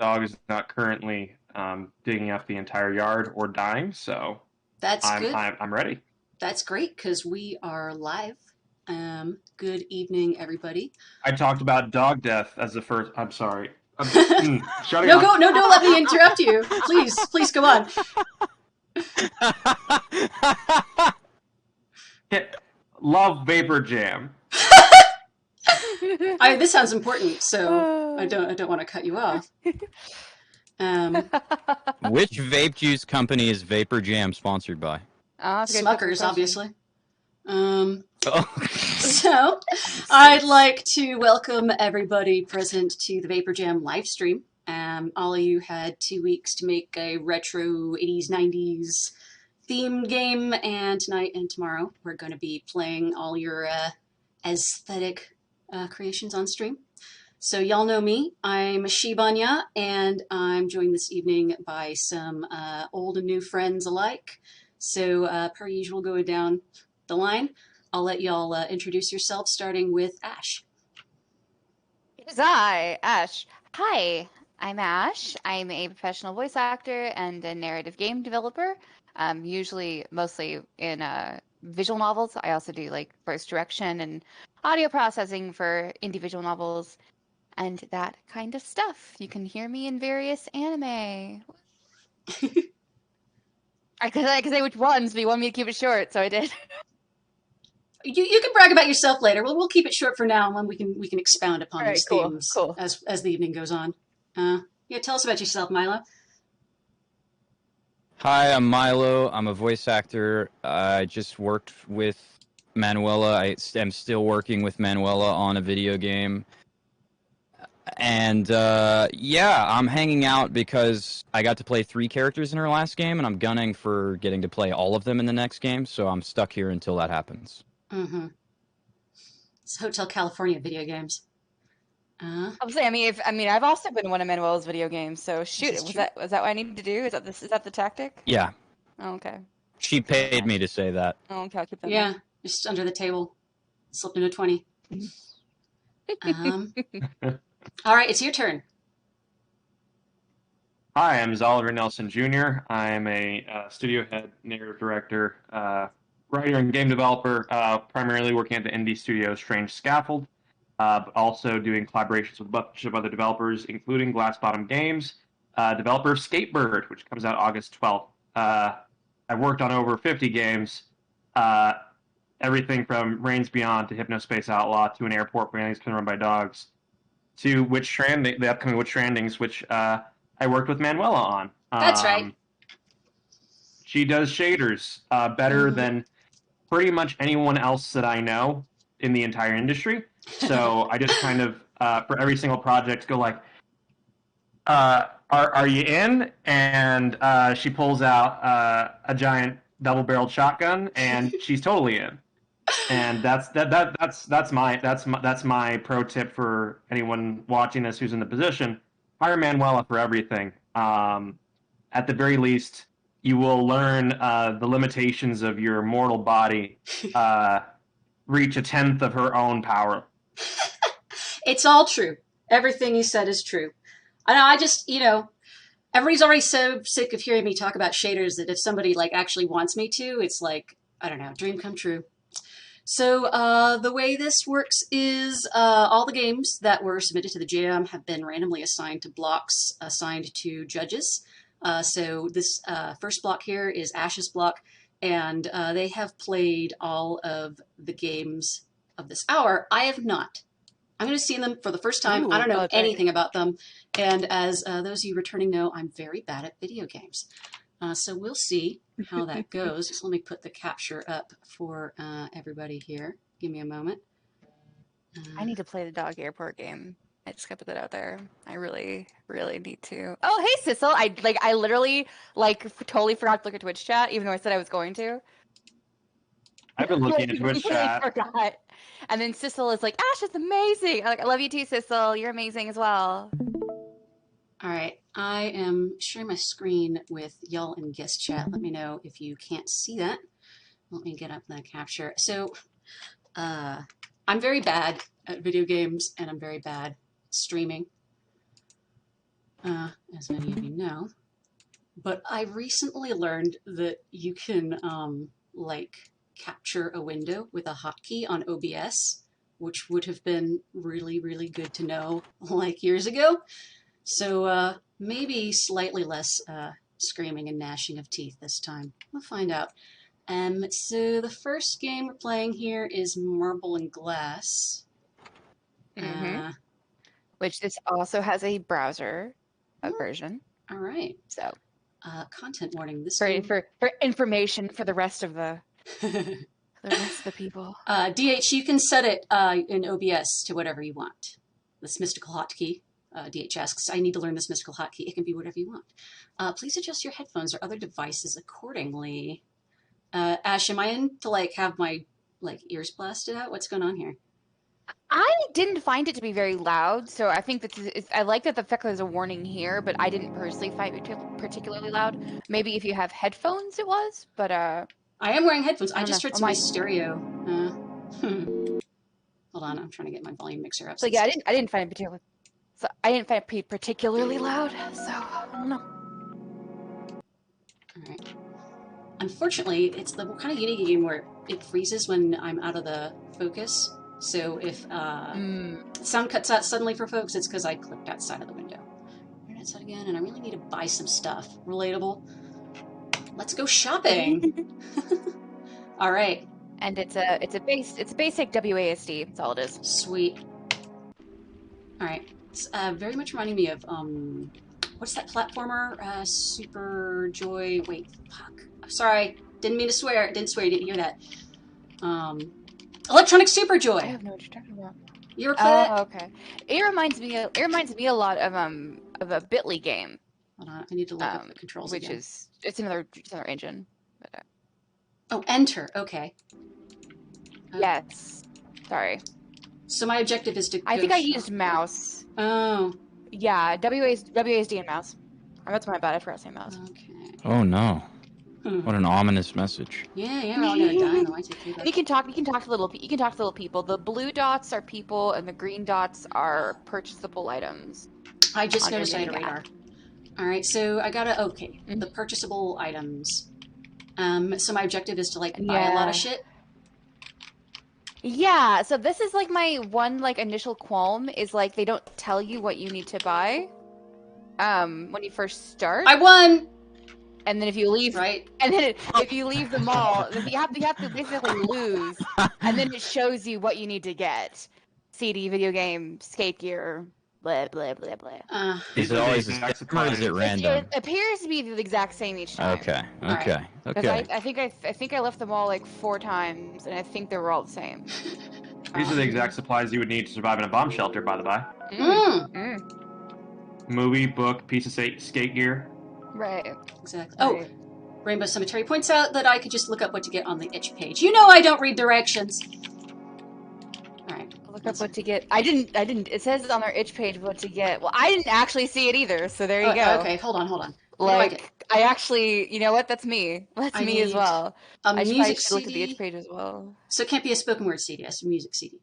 dog is not currently digging up the entire yard or dying, so That's good. I'm ready. That's great because we are live. Good evening, everybody. I talked about dog death as the first. I'm sorry. Shutting No, off. go. No, don't let me interrupt you. Please, please go on. Love VaporJam. This sounds important, so I don't want to cut you off. Um, Which vape juice company is VaporJam sponsored by? That's a good Smuckers, question. obviously. Um, Oh. so, I'd like to welcome everybody present to the VaporJam live stream. All of you had 2 weeks to make a retro 80s, 90s themed game, and tonight and tomorrow we're going to be playing all your aesthetic creations on stream. So y'all know me. I'm Shibanya, and I'm joined this evening by some old and new friends alike. So per usual, going down the line, I'll let y'all introduce yourselves, starting with Ash. It is I, Ash. Hi, I'm Ash. I'm a professional voice actor and a narrative game developer. Usually, mostly in visual novels. I also do like voice direction and audio processing for indie visual novels and that kind of stuff. You can hear me in various anime. I could say which ones, but you want me to keep it short, so I did. You can brag about yourself later. We'll keep it short for now, and then we can expound upon All right, these cool, themes cool. as the evening goes on. Yeah, tell us about yourself, Milo. Hi, I'm Milo. I'm a voice actor. I just worked with Manuela. I am still working with Manuela on a video game. And yeah, I'm hanging out because I got to play 3 characters in her last game, and I'm gunning for getting to play all of them in the next game, so I'm stuck here until that happens. Mm-hmm. It's Hotel California video games. I'll say, I've also been in one of Manuel's video games, so shoot, is was true. that what I need to do? Is that the tactic? Yeah, Oh, okay. she paid me to say that. Oh, okay, I'll keep that in Yeah, just under the table, slipped into 20. Um, all right, it's your turn. Hi, I'm Oliver Nelson Jr. I'm a studio head, narrative director, writer, and game developer, primarily working at the indie studio Strange Scaffold, but also doing collaborations with a bunch of other developers, including Glass Bottom Games, developer of Skatebird, which comes out August 12th. I've worked on over 50 games, uh, everything from Reigns Beyond to Hypnospace Outlaw to an airport where anything's been run by dogs, to the upcoming Witch Strandings, which I worked with Manuela on. That's right. She does shaders better than pretty much anyone else that I know in the entire industry. So I just kind of, for every single project, go like, are you in? And she pulls out a giant double-barreled shotgun, and she's totally in. And that's my pro tip for anyone watching this who's in the position. Hire Manuela for everything. At the very least, you will learn the limitations of your mortal body. Reach a tenth of her own power. It's all true. Everything you said is true. I just, everybody's already so sick of hearing me talk about shaders that if somebody like actually wants me to, it's like, I don't know, dream come true. So the way this works is all the games that were submitted to the jam have been randomly assigned to blocks assigned to judges. So this first block here is Ash's block, and they have played all of the games of this hour. I have not. I'm going to see them for the first time. Ooh, I don't know that's anything about them. And as those of you returning know, I'm very bad at video games. So we'll see how that goes. Just let me put the capture up for everybody here. Give me a moment. I need to play the dog airport game. I just gotta put that out there. I really, really need to. Oh, hey, Sissel. I literally totally forgot to look at Twitch chat, even though I said I was going to. I've been looking at Twitch Completely chat. forgot. And then Sissel is like, Ash is amazing. I'm like, I love you too, Sissel. You're amazing as well. All right, I am sharing my screen with y'all in guest chat. Let me know if you can't see that. Let me get up the capture. So, I'm very bad at video games, and I'm very bad at streaming. as many of you know. But I recently learned that you can, like, capture a window with a hotkey on OBS, which would have been really, really good to know, like, years ago. So, maybe slightly less screaming and gnashing of teeth this time. We'll find out. So the first game we're playing here is Marble and Glass. Which this also has a browser version. All right. So, content warning. This for, game... for information for the rest of the people. DH, you can set it in OBS to whatever you want. This mystical hotkey. DH asks, I need to learn this mystical hotkey. It can be whatever you want. Please adjust your headphones or other devices accordingly. Ash, am I in to like have my ears blasted out? What's going on here? I didn't find it to be very loud, so I think I like that the fact that there's a warning here, but I didn't personally find it particularly loud. Maybe if you have headphones, it was, but I am wearing headphones. I just know. heard my stereo. Hold on, I'm trying to get my volume mixer up. So yeah, I didn't find it particularly loud. So I don't know. All right. Unfortunately, it's the kind of unique game where it freezes when I'm out of the focus. So if sound cuts out suddenly for folks, it's because I clicked outside of the window. Internet side again, and I really need to buy some stuff. Relatable. Let's go shopping. All right. And it's a basic WASD. That's all it is. Sweet. All right. It's very much reminding me of what's that platformer? Super Joy. Wait, fuck. Sorry, didn't mean to swear. Didn't swear. You didn't hear that. Electronic Super Joy. I have no what you're talking about. You ever play that? Oh, okay. It reminds me a lot of a Bitly game. Hold on, I need to look up the controls which again. It's another engine. But, Oh, enter. Okay. Yes. Sorry. So my objective is to. I think I used mouse. Oh. Yeah, WASD and mouse. Oh, that's my bad. I forgot to say mouse. Okay. Oh no! What an ominous message. Yeah, we're all gonna die in the Y2K. And you can talk to little people. The blue dots are people, and the green dots are purchasable items. I just noticed I had a radar. All right, so I gotta the purchasable items. So my objective is to buy a lot of shit. Yeah, so this is my one initial qualm is they don't tell you what you need to buy when you first start. I won. And then if you leave, right? And then if you leave the mall, you have to basically lose, and then it shows you what you need to get: CD, video game, skate gear, blah blah blah blah. Is it always the same or is it random? It appears to be the exact same each time. Okay. Right. I think I left the mall 4 times, and I think they were all the same. These are the exact supplies you would need to survive in a bomb shelter, by the by. Movie, book, piece of skate gear. Right. Exactly. Right. Oh, Rainbow Cemetery points out that I could just look up what to get on the itch page. You know I don't read directions. All right. Look up what to get. I didn't. It says on our itch page what to get. Well, I didn't actually see it either, so there you go. Okay, hold on. What do I actually, you know what? That's me. That's me as well. A music CD. Look at the itch page as well. So it can't be a spoken word CD. It's a music CD.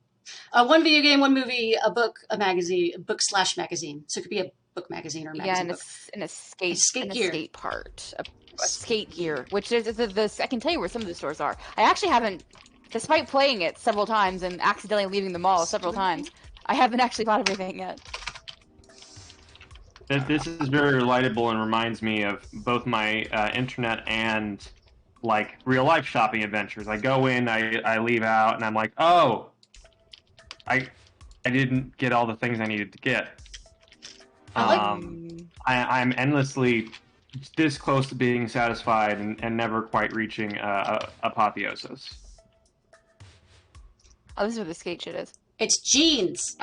One video game, one movie, a book, a magazine, a book/magazine. So it could be a book magazine or magazine. Yeah, and a skate part, a skate gear, which is I can tell you where some of the stores are. I actually haven't, despite playing it several times and accidentally leaving the mall several times, I haven't actually bought everything yet. This is very relatable and reminds me of both my internet and real life shopping adventures. I go in, I leave out, and I'm like, oh, I didn't get all the things I needed to get. I'm endlessly this close to being satisfied and never quite reaching apotheosis. Oh, this is where the skate shit is. It's jeans.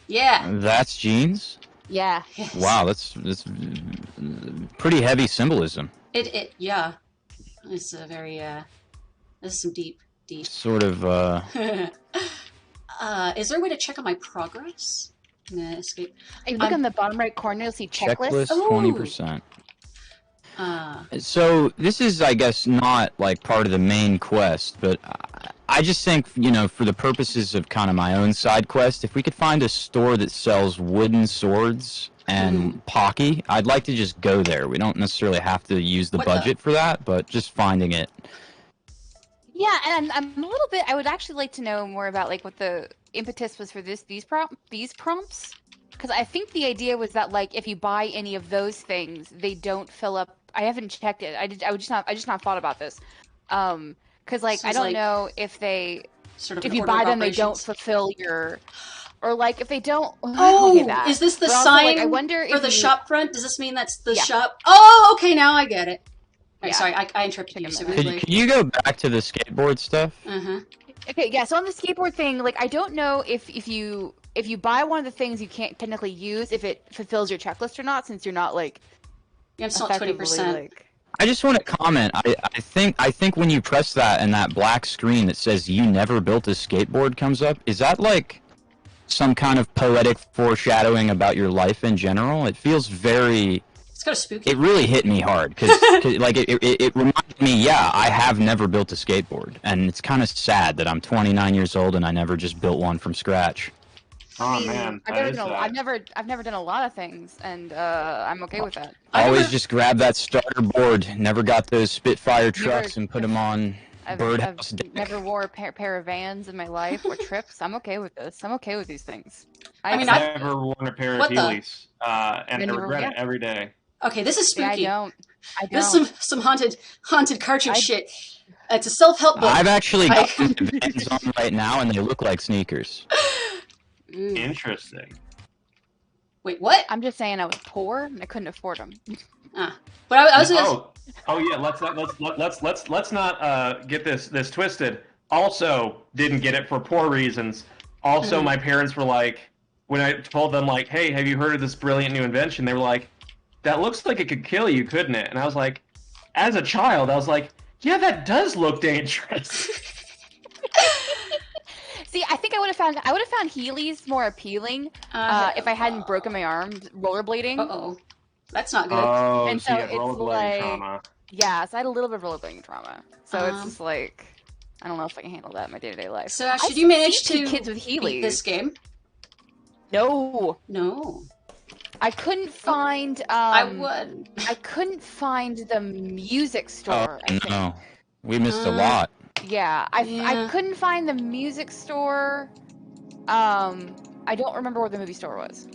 Yeah. That's jeans? Yeah. Yes. Wow, that's pretty heavy symbolism. Yeah. It's a very this is some deep. Sort of Is there a way to check on my progress? Escape. If you look on the bottom right corner, you'll see checklist. 20%. So this is, I guess, not part of the main quest, but I just think, for the purposes of kind of my own side quest, if we could find a store that sells wooden swords and Pocky, I'd like to just go there. We don't necessarily have to use the budget for that, but just finding it. Yeah, and I'm a little bit. I would actually like to know more about like what the impetus was for these prompts, because I think the idea was that like if you buy any of those things, they don't fill up. I haven't checked it. I just not thought about this. Because like I don't know if they sort of if you buy them, they don't fulfill your. Or like if they don't. Is this the sign I wonder for the shop front? Does this mean that's the shop? Oh, okay, now I get it. Right, sorry, I interrupted you. So could you go back to the skateboard stuff? Okay, yeah. So on the skateboard thing, like I don't know if you buy one of the things you can't technically use if it fulfills your checklist or not, since you're not like. Yeah, I'm still at 20%. I just want to comment. I think when you press that and that black screen that says "You never built a skateboard" comes up, is that like some kind of poetic foreshadowing about your life in general? It feels very. It's kind of spooky. It really hit me hard because like it reminded me. Yeah, I have never built a skateboard, and it's kind of sad that I'm 29 years old and I never just built one from scratch. Oh man, I've never done a lot of things, and I'm okay with that. Always just grab that starter board. Never got those Spitfire trucks and put them on birdhouse deck. Never wore a pair of Vans in my life or trips. I'm okay with this. I'm okay with these things. I've never worn a pair of Heelys, and I regret it every day. Okay, this is spooky. Yeah, I don't. This is some haunted cartridge shit. It's a self-help book. I've actually got Vans on right now, and they look like sneakers. Interesting. Wait, what? I'm just saying I was poor and I couldn't afford them. But I was gonna... Oh yeah. Let's not get this twisted. Also, didn't get it for poor reasons. Also, my parents were like, when I told them like, "Hey, have you heard of this brilliant new invention?" They were like, "That looks like it could kill you, couldn't it?" And I was like, as a child, I was like, "Yeah, that does look dangerous." See, I think I would have found Heelys more appealing if I hadn't broken my arm rollerblading. Uh-oh. That's not good. Oh, and so it's like trauma. Yeah, so I had a little bit of rollerblading trauma. So it's just like I don't know if I can handle that in my day-to-day life. So should you manage to kids with Heelys beat this game? No. I couldn't find I couldn't find the music store. Oh no. We missed a lot. Yeah, I couldn't find the music store. I don't remember where the movie store was.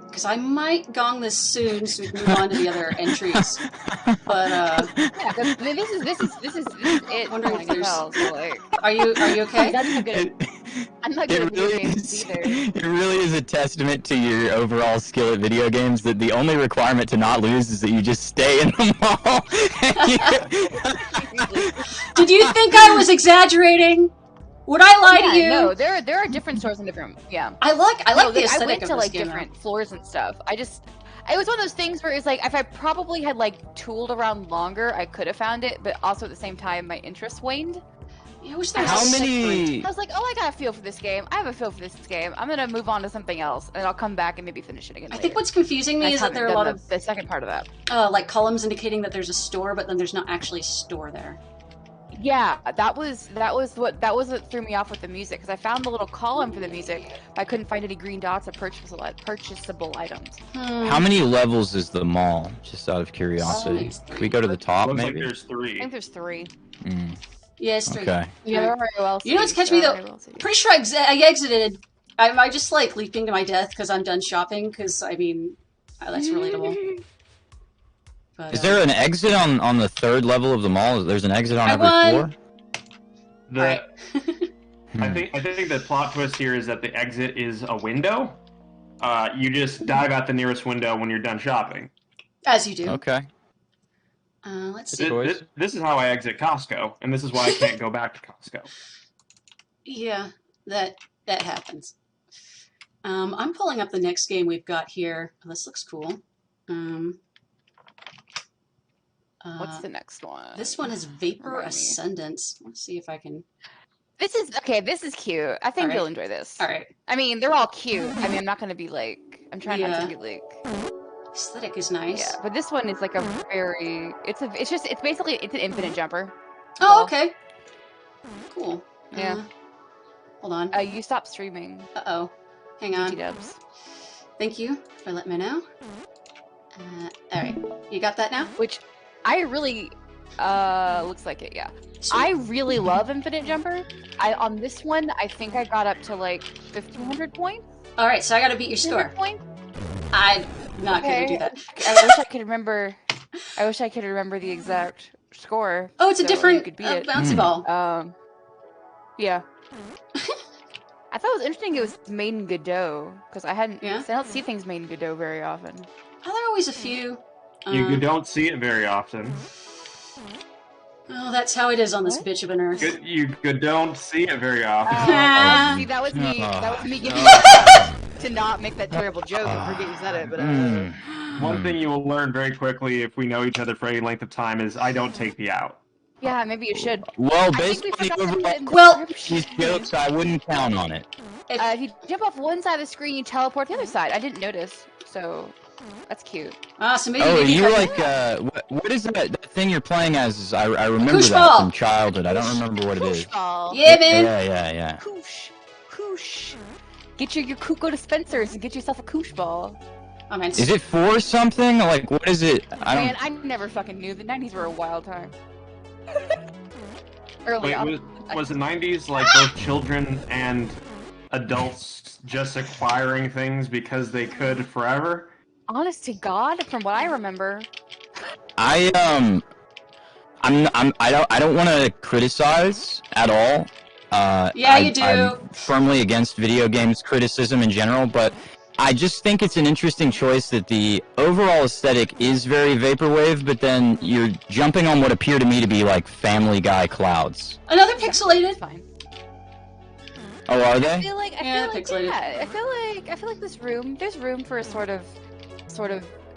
Because I might gong this soon, so we can move on to the other entries. But yeah, this is it. Wondering if there's... So, like, are you okay? I'm not good at video games either. It really is a testament to your overall skill at video games that the only requirement to not lose is that you just stay in the mall. Did you think I was exaggerating? Would I lie to you? No, there are different stores in different. Yeah, I like the aesthetic I went to of like this game, different floors and stuff. It was one of those things where it's like if I probably had like tooled around longer, I could have found it, but also at the same time, my interest waned. Yeah, I wish there was How many? I was like, oh, I got a feel for this game. I have a feel for this game. I'm gonna move on to something else, and I'll come back and maybe finish it again. I think what's confusing me is that there are a lot of the second part of that, like columns indicating that there's a store, but then there's not actually a store there. Yeah, that was what threw me off with the music, because I found the little column for the music, but I couldn't find any green dots of purchasable items. How many levels is the mall? Just out of curiosity. Can we go to the top? Looks maybe. Like there's 3. I think there's 3. Yeah, it's 3. Okay. Yeah, there are LLCs. You know what's catch me though? Pretty sure I exited. I just like leaping to my death because I'm done shopping. Because I mean, that's relatable. But, is there an exit on the 3rd level of the mall? There's an exit on every floor? Right. I think the plot twist here is that the exit is a window. You just dive out the nearest window when you're done shopping. As you do. Okay. Let's see. This is how I exit Costco, and this is why I can't go back to Costco. Yeah, that happens. I'm pulling up the next game we've got here. Oh, this looks cool. What's the next one? This one is Vapor Ascendance. Let's see if I can... This is cute. I think you'll enjoy this. Alright. I mean, they're all cute. I mean, I'm not going to be like... I'm trying not to be like... Aesthetic is nice. Yeah, but this one is like a very... It's basically an infinite jumper. Oh, okay. Cool. Yeah. Hold on. You stopped streaming. Uh-oh. Hang on. Dubs. Thank you for letting me know. Alright. You got that now? Which I really looks like it, yeah. Sweet. I really love Infinite Jumper. On this one, I think I got up to like 1,500 points. Alright, so I gotta beat your score. Points. I'm not gonna do that. I wish I could remember. I wish I could remember the exact score. Oh, it's a so different you could beat it. bouncy ball. Yeah. I thought it was interesting. It was made in Godot because I hadn't. Yeah? I don't see things made in Godot very often. Oh, there are always a few. You don't see it very often. Oh, that's how it is on this bitch of an earth. You don't see it very often. See, that was me. That was me getting to not make that terrible joke and forgetting said it. But One thing you will learn very quickly if we know each other for any length of time is I don't take the out. yeah, maybe you should. Well, I think we based on forgot the to put overall in the Well- these jokes, I wouldn't count on it. If you jump off one side of the screen, you teleport the other side. I didn't notice, so that's cute. So maybe Oh, maybe you if I- like what is that thing you're playing as? I remember Koosh that ball. from childhood. I don't remember what it is. Ball. Yeah, man! Yeah. Koosh. Get your go to Spencer's and get yourself a koosh ball. Oh, man. Is it for something? Like, what is it? I don't. Man, I never fucking knew. The 90s were a wild time. Early Wait, on. was the 90s like both children and adults just acquiring things because they could forever? Honest to God, from what I remember. I don't want to criticize at all. Yeah, you do. I'm firmly against video games criticism in general, but I just think it's an interesting choice that the overall aesthetic is very vaporwave, but then you're jumping on what appear to me to be like Family Guy clouds. Another It's pixelated? fine. Oh, are I they? feel like Yeah, pixelated. yeah. I feel like there's room for a sort of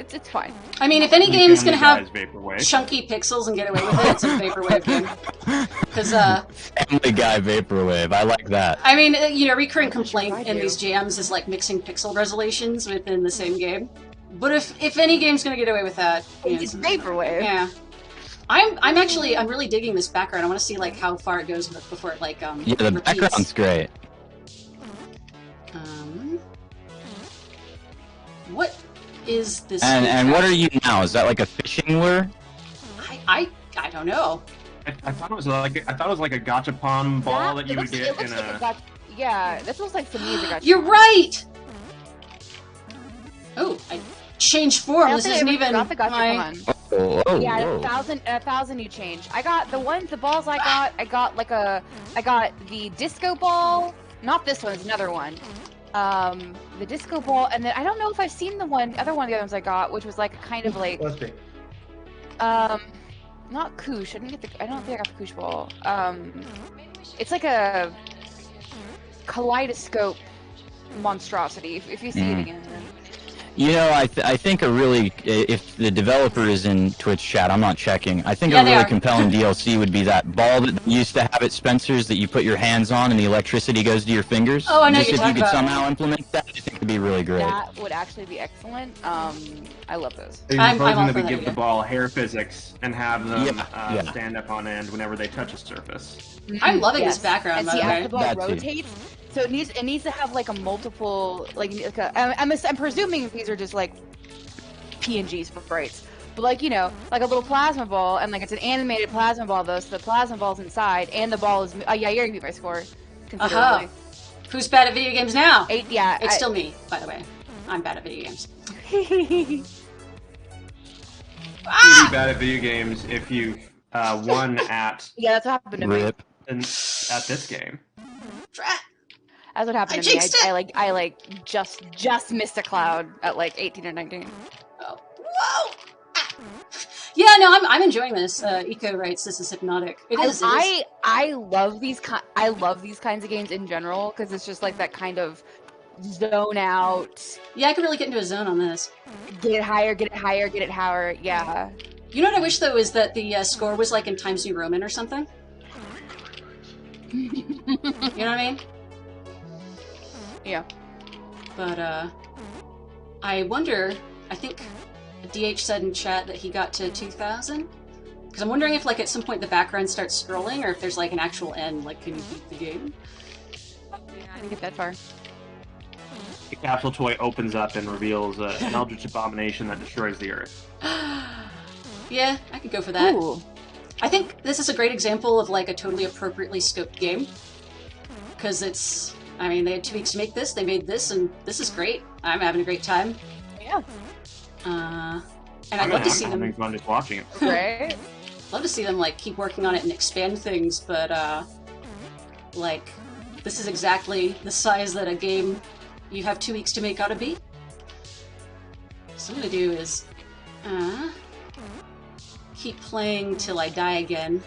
it's fine. I mean, if any game's gonna Family have Guy's vaporwave. chunky pixels and get away with it, it's a vaporwave game. Because, Family Guy vaporwave. I like that. I mean, recurring complaint I in do. these jams is like mixing pixel resolutions within the same game. But if any game's gonna get away with that, It's vaporwave. yeah. I'm really digging this background. I want to see like how far it goes before it like Yeah, the repeats. background's great. What is this? And what are you now? Is that like a fishing lure? I don't know. I thought it was like a gachapon ball that you would get in a. Yeah, this looks like to me is a gotcha. You're right. Oh, I changed form. I don't This think I isn't ever even got the gotcha my. one. Oh, Yeah, whoa. a thousand you change. I got the balls I got the disco ball. Not this one, it's another one. The disco ball, and then I don't know if I've seen other one of the other ones I got, which was like a kind of like, not koosh. I don't think I got the koosh ball. It's like a kaleidoscope monstrosity. If you see it again. You know, I think a really, if the developer is in Twitch chat, I'm not checking. I think Yeah, a they really are. compelling DLC would be that ball that they used to have at Spencer's that you put your hands on and the electricity goes to your fingers. Oh, I know Just what if you're you talking could about. somehow implement that, I think it'd be really great. That would actually be excellent. I love those. Are you I'm proposing all that for we that give the idea. ball hair physics and have them Yeah. stand up on end whenever they touch a surface? I'm loving Yes. this background, And by see, the as way. the ball That too. rotates, so it needs to have like a multiple I'm presuming these are just like PNGs for sprites, but like like a little plasma ball, and like it's an animated plasma ball though, so the plasma ball's inside and the ball is yeah, you're gonna beat my score considerably. Who's bad at video games now? 8, yeah. It's still me, by the way. I'm bad at video games. You'd be bad at video games if you won at Yeah, that's what happened to me. Rip. at this game. Drat. That's what happened I to me. jinxed it! I just missed a cloud at like 18 or 19. Oh. Whoa! Ah. Yeah, no, I'm enjoying this. Eco writes this is hypnotic. It is. I love these kinds of games in general because it's just like that kind of zone out, Yeah, I could really get into a zone on this. get it higher, get it higher, get it higher. Yeah. You know what I wish though is that the score was like in Times New Roman or something. You know what I mean? Yeah. But I wonder. I think DH said in chat that he got to 2,000. Because I'm wondering if, like, at some point the background starts scrolling, or if there's, like, an actual end. Like, can you beat the game? I didn't get that far. The capsule toy opens up and reveals an eldritch abomination that destroys the Earth. Yeah, I could go for that. Ooh. I think this is a great example of, like, a totally appropriately scoped game. Because it's... I mean, they had 2 weeks to make this, they made this, and this is great. I'm having a great time. Yeah. And I'd love to see I'm them... having fun just watching it. Right? love to see them, like, keep working on it and expand things, but, like, this is exactly the size that a game you have 2 weeks to make ought to be. So what I'm gonna do is, keep playing till I die again,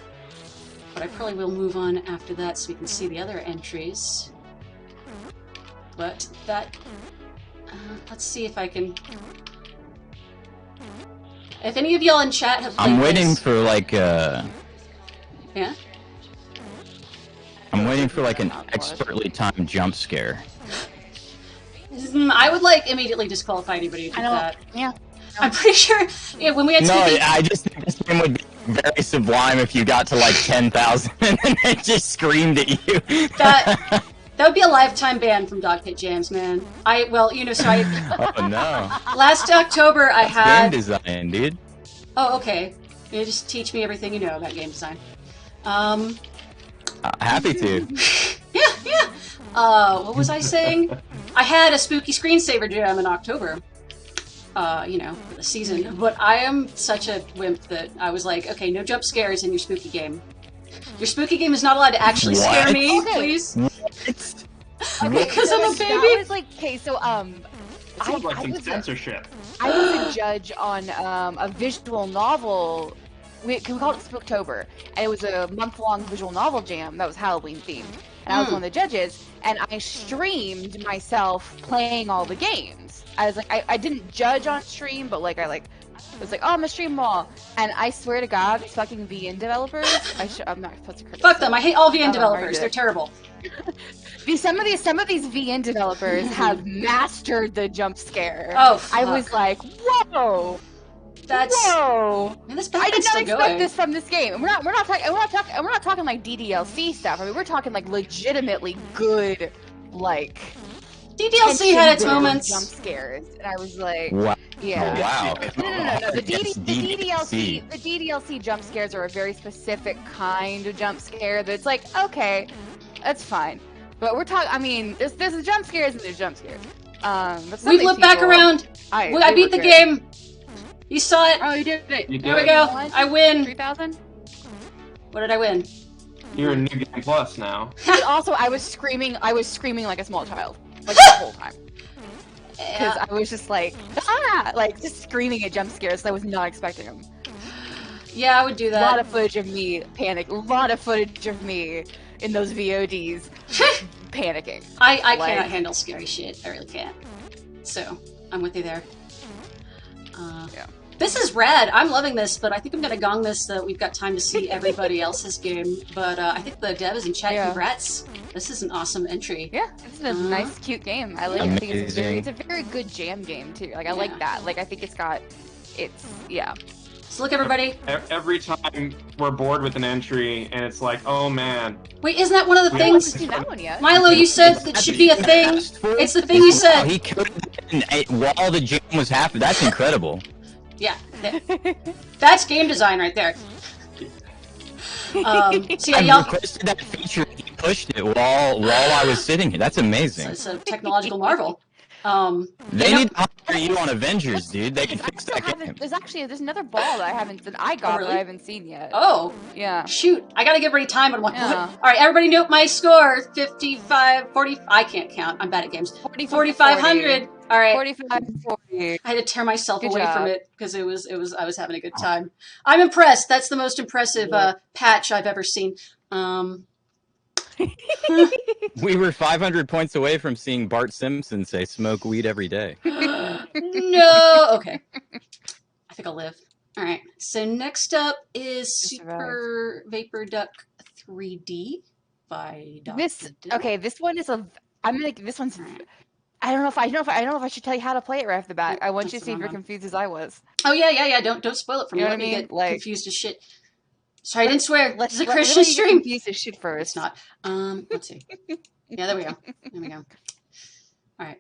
but I probably will move on after that so we can see the other entries. But that, let's see if I can... If any of y'all in chat have played I'm waiting this... for like Yeah? I'm waiting for like an expertly timed jump scare. I would, like, immediately disqualify anybody who did that. Yeah. I'm pretty sure, yeah, when we had No, Spooky... I just think this game would be very sublime if you got to like 10,000 and then they just screamed at you. That would be a lifetime ban from Dog Pit Jams, man. Well, you know, so I... Oh no. Last October, I had... Game design, dude. Oh, okay. You just teach me everything you know about game design. Happy to. Yeah. What was I saying? I had a spooky screensaver jam in October. You know, for the season. But I am such a wimp that I was like, okay, no jump scares in your spooky game. Your spooky game is not allowed to actually scare What? me, Okay. please. What? Okay, because I'm a That baby. was like, okay, so, It sounds like some censorship. I was a judge on a visual novel. We called it Spooktober, and it was a month-long visual novel jam that was Halloween themed. And I was one of the judges, and I streamed myself playing all the games. I was like, I didn't judge on stream, but like I was like, oh, I'm gonna stream them all. And I swear to God, these fucking VN developers, I'm not supposed to criticize. Fuck them. I hate all VN don't know how I developers. did They're it. terrible. Some of these VN developers have mastered the jump scare. Oh, I fuck. was like, whoa. That's... Whoa! Man, this I did background's not still expect going. this from this game. We're not talking like DDLC stuff. I mean, we're talking like legitimately good, like DDLC had its tension-building moments. jump scares, and I was like, Wow. yeah. Wow. No. The Yes, DDLC jump scares are a very specific kind of jump scare. That's like, okay, that's fine. But we're talking. I mean, there's jump scares and there's jump scares. But some We've of these looked back people- around. I I beat the game. You saw it. Oh, you did it. You did There we it. go. I win. 3,000. What did I win? You're in New Game Plus now. But also, I was screaming like a small child, like the whole time, because I was just like, like just screaming at jump scares. I was not expecting them. Yeah, I would do A lot that. of footage of me panic. A lot of footage of me in those VODs panicking. I Like- cannot handle scary shit. I really can't. So, I'm with you there. Yeah. This is rad. I'm loving this, but I think I'm gonna gong this so that we've got time to see everybody else's game. But I think the dev is in chat. Yeah. Congrats. This is an awesome entry. Yeah, it's a nice, cute game. I like. I think Amazing. it's a very good jam game too. Like I like that. Like I think yeah. So look, everybody. Every time we're bored with an entry and it's like, oh man. Wait, isn't that one of the Yeah. I haven't things? seen that one yet. Milo, you said that should be a thing. It's the thing you said. He could while the jam was happening. That's incredible. Yeah. That's game design right there. So yeah, I y'all. requested that feature. He pushed it while I was sitting here. That's amazing. It's a technological marvel. They you know- need to hire you on Avengers, dude. They can fix that game. There's another ball that I got really? that I haven't seen yet. Oh, Yeah. shoot. I gotta give everybody time on one. Yeah. Alright, everybody note my score. 55, 40. I can't count. I'm bad at games. 4,500. Alright. 45 40. I had to tear myself Good away job. from it because I was having a good time. I'm impressed. That's the most impressive patch I've ever seen. We were 500 points away from seeing Bart Simpson say "smoke weed every day." No. Okay. I think I'll live. All right. So next up is Super Vapor Duck 3D by Dr. This one is this one's. I don't know if I should tell you how to play it right off the bat. I want you to see if you're confused as I was. Oh yeah. Don't spoil it for me. You know Let what I me mean? get Like- confused as shit. Sorry, I didn't swear. Let's This is a let Christian me get stream. confused as shit first. It's not. Let's see. Yeah, there we go. There we go. All right.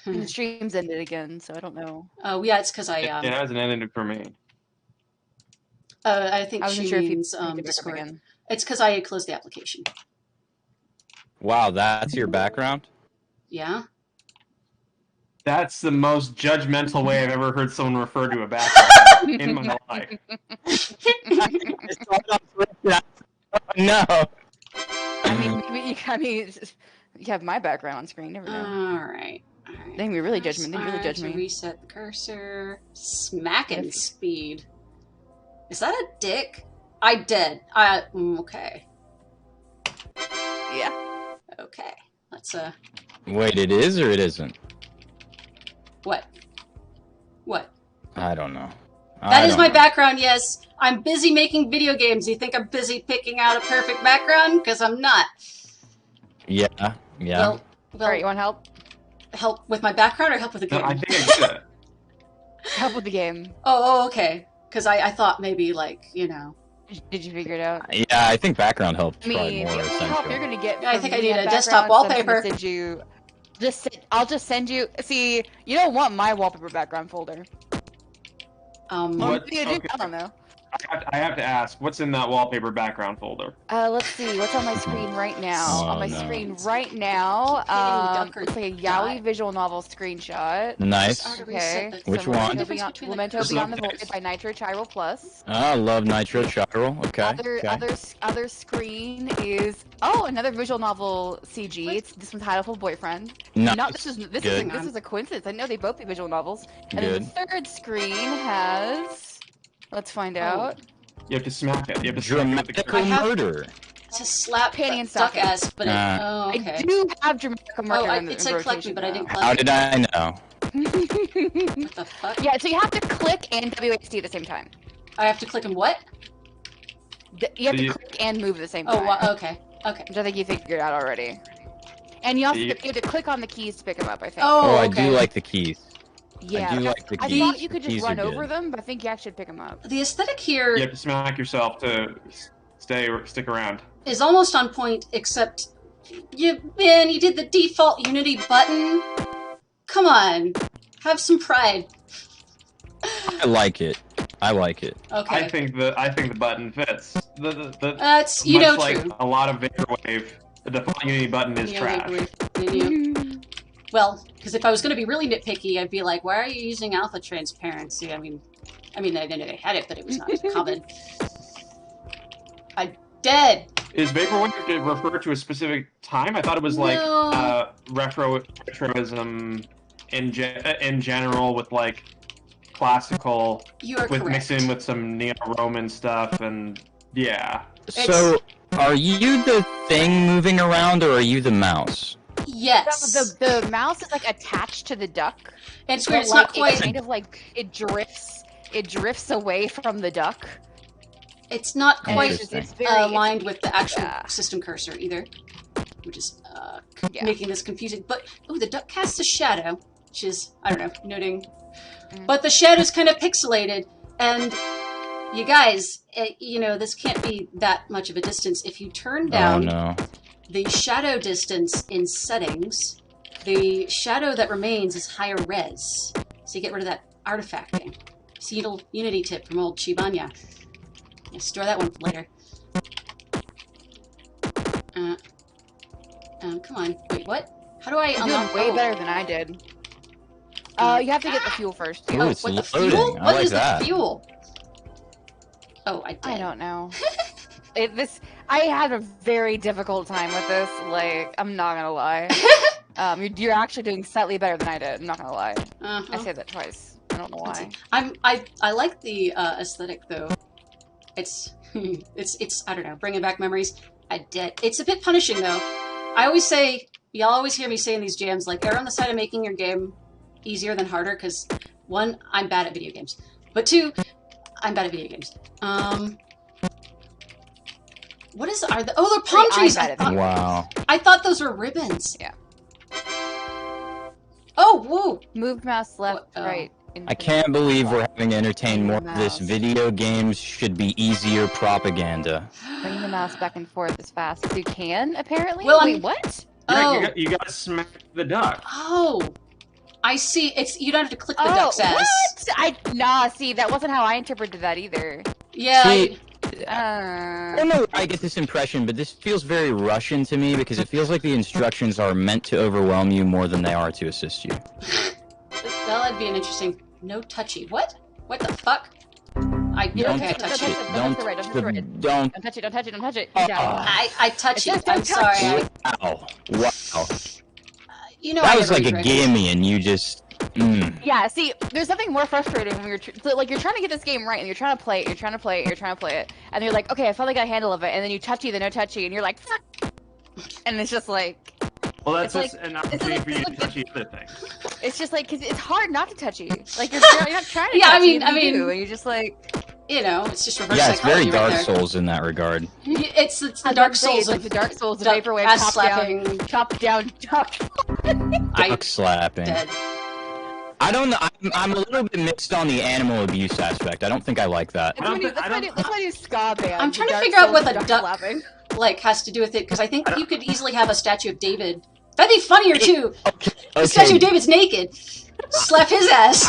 And the stream's ended again, so I don't know. Oh, yeah, it's because I It hasn't ended for me. I think I wasn't she sure if you means picked it back up Discord. again. It's because I closed the application. Wow, that's your background? Yeah. That's the most judgmental way I've ever heard someone refer to a background in my life. No. I mean, maybe you have my background on screen. Never know. All right. They can really judge me. They really judge To me. reset the cursor. Smacking Yes. speed. Is that a dick? I did. Okay. Yeah. Okay. Let's Wait, it is or it isn't? what? What? I don't know. That is my background, yes. I'm busy making video games. You think I'm busy picking out a perfect background? Because I'm not. Yeah, yeah. Well, All right, you want help? help with my background or help with the No, game? I think I get it. Help with the game. Oh, okay. Because I thought maybe, like, you know. Did you figure it out? Yeah, I think background help I is probably mean, more the only help essential. you're gonna get. Yeah, I from think I me need at a desktop background is I'm wallpaper. gonna send you. I'll just send you. See, you don't want my wallpaper background folder. Um, What? Maybe I do. Okay. I don't know. I have to ask, what's in that wallpaper background folder? Let's see. What's on my screen right now? Oh, on my no. screen right now, Duck or looks like a die. Yaoi visual novel screenshot. Nice. Okay. Which So one? Memento Beyond the Void by Nitro Chiral Plus. I love Nitro Chiral. Okay. Other screen is another visual novel CG. It's this one's Titleful Boyfriend. Nice. Not this is Good. this is a coincidence. I know they both be visual novels. And Good. then the third screen has. Let's find out. You have to smack it. You have to smack it with the Dramatical I have- murder. to slap Panty and duck stocking. ass, but Uh, okay. I do have Dramatic Oh, Murder in the it said collect me, rotation, but I didn't How collect did I know? What the fuck? Yeah, so you have to click and WASD at the same time. I have to click on what? You have to You- click and move at the same Oh, time. okay. Okay. Which I think you figured out already. And you also You- you have to click on the keys to pick them up, I think. Oh, I okay. do like the keys. yeah. I do but like the I keys. thought you could The just keys run are over good. them, but I think you actually pick them up. The aesthetic here You have to smack yourself to stick around. is almost on point, except you did the default Unity button. Come on, have some pride. I like it. I like it. Okay, I think the button fits. that's Much like true. a lot of Vaporwave, the default Unity button is Yeah, trash. vaguely. Well, because if I was going to be really nitpicky, I'd be like, why are you using alpha transparency? I mean, I know they had it, but it was not common. I dead. Is Vaporwave refer to a specific time? I thought it was like No. retroism in general with like classical, You are with correct. mixed in with some neo-Roman stuff, and yeah. So, are you the thing moving around, or are you the mouse? Yes. The mouse is like attached to the duck. And it's but, weird. It's like, not quite. It kind of like it drifts away from the duck. It's not And quite it's very aligned with the actual yeah. system cursor either, which is Yeah. making this confusing. But the duck casts a shadow, which is I don't know, noting. Mm. But the shadow's kind of pixelated, and you guys, this can't be that much of a distance. If you turn down Oh no. the shadow distance in settings, the shadow that remains is higher res, so you get rid of that artifacting. See, little Unity tip from old Chibanya. Yeah, store that one for later. Come on. Wait, what? How do I You're unlock? doing way better than I did. You have to get the fuel first. Ooh, it's what, the loading. fuel? I What like is that. the fuel? Oh, I did. I don't know. I had a very difficult time with this. Like, I'm not gonna lie. You're actually doing slightly better than I did. I'm not gonna lie. I Uh-huh. said that twice. I don't know why. I like the aesthetic though. It's it's I don't know, bringing back memories. I did. It's a bit punishing though. I always say, y'all always hear me say in these jams, like, err on the side of making your game easier than harder, because one, I'm bad at video games, but two, I'm bad at video games. What are the? Oh, they're palm I'm trees. bad at video Wow. I thought those were ribbons. Yeah. Oh, whoa. Move mouse left, Oh. right I can't believe we're having to entertain more Bring of the this. mouse. Video games should be easier propaganda. Bring the mouse back and forth as fast as you can, apparently? Well, Wait, what? Yeah, you gotta smack the duck. Oh, I see. It's you don't have to click the Oh, duck's ass. what? Nah, see, that wasn't how I interpreted that either. Yeah. See, Uh, I don't know where I get this impression, but this feels very Russian to me because it feels like the instructions are meant to overwhelm you more than they are to assist you. Well, that'd be an interesting. No touchy. What? What the fuck? Don't Okay, I touched touch it. it. Don't Don't touch it, don't touch it. don't. Don't touch it, don't touch it, don't touch it. Oh. You're down. I touch It it. says I'm don't sorry. touch. Wow. Wow. You know, That I was never like read a directions. gimme, and you just. Yeah, see, there's nothing more frustrating when you're like you're trying to get this game right, and you're trying to play it, you're trying to play it, you're trying to play it, and you're like, okay, I finally got a handle of it, and then you touchy the no touchy, and you're like, fuck, and it's just like, Well, that's It's just like- an it's opportunity like- for you it's to like- touch the other things. it's just like, cause it's hard not to touchy. Like you're not trying to. Yeah, I touchy, mean- and I you do, mean- and you're just like, You know, it's just reverse Yeah, it's very psychology Dark right there. Souls in that regard. It's the I'm Dark about to say, Souls it's like of the Dark Souls of duck Vaporwave, ass top down, top. I Duck slapping. dead. I don't know. I'm a little bit mixed on the animal abuse aspect. I don't think I like that. I don't That's my new ska band. I'm the trying to Dark figure out Souls what of the duck duck- slapping. Like has to do with it because I think you could easily have a statue of David. That'd be funnier too. Okay. The statue of David's naked. Slap his ass.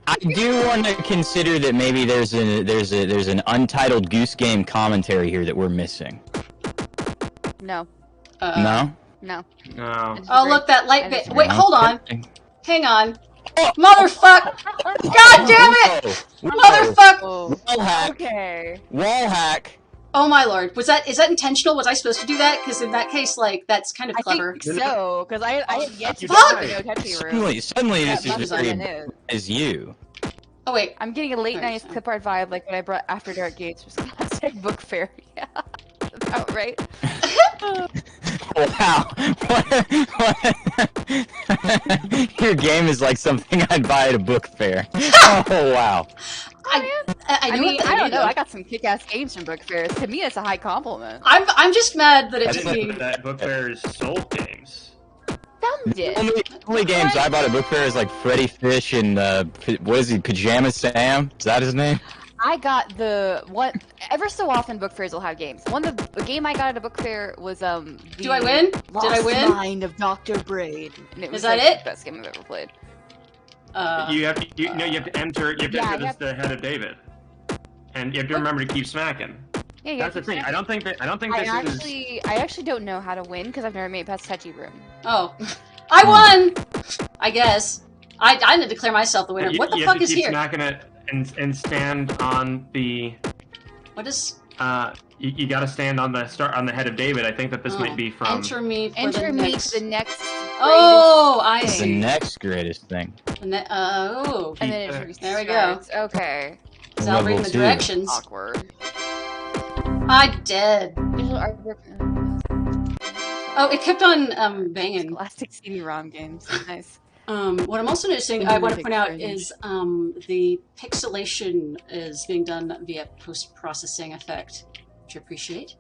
I do want to consider that maybe there's an untitled Goose Game commentary here that we're missing. No, No? no. No. I Oh disagree. look, that light I bit. disagree. Wait, hold on. Okay. Hang on. Motherfuck! God damn it! Whoa. Motherfuck! Oh, Wall hack. okay. Wall hack. Oh my lord, is that intentional? Was I supposed to do that? Because in that case, like, that's kind of I clever. think so, because I had yet to Fuck! get the no touchy room. Suddenly Yeah, this that is was very on it. as you. Oh wait, I'm getting a late Sorry, 90s sorry. clip art vibe like when I brought After Dark Gates was classic book fair. Yeah, about right. Wow. Your game is like something I'd buy at a book fair. Oh wow. I I knew mean, it, I don't know. though. I got some kick-ass games from book fairs. To me, it's a high compliment. I'm just mad that I it took didn't know me. that book fairs sold games. Found it. Only games I bought at book fair is like Freddy Fish and what is he? Pajama Sam? Is that his name? I got the one. Ever so often, book fairs will have games. The game I got at a book fair was the Do I win? Did I Lost win? Mind of Dr. Braid. And it was that like, it? the best game I've ever played. You have to enter. You have to Yeah, enter you have- the head of David, and you have to remember to keep smacking. Yeah, you That's the have to thing. check. I don't think I this is. actually don't know how to win because I've never made it past touchy room. Oh, I won. I guess I didn't declare myself the winner. You, What the you fuck have to is keep here? smacking it and stand on the. What is? You got to stand on the head of David. I think that this Oh, might be from. Enter me for Enter the me next. to the next. Oh, I greatest The see. next greatest thing. Oh, And then it There we go. restarts. Okay. so I'll read Level the 2. directions. Awkward. I dead. Digital artwork. Oh, it kept on banging. Scholastic CD-ROM games. Nice. What I'm also noticing, I want to point out, is the pixelation is being done via post-processing effect, which I appreciate.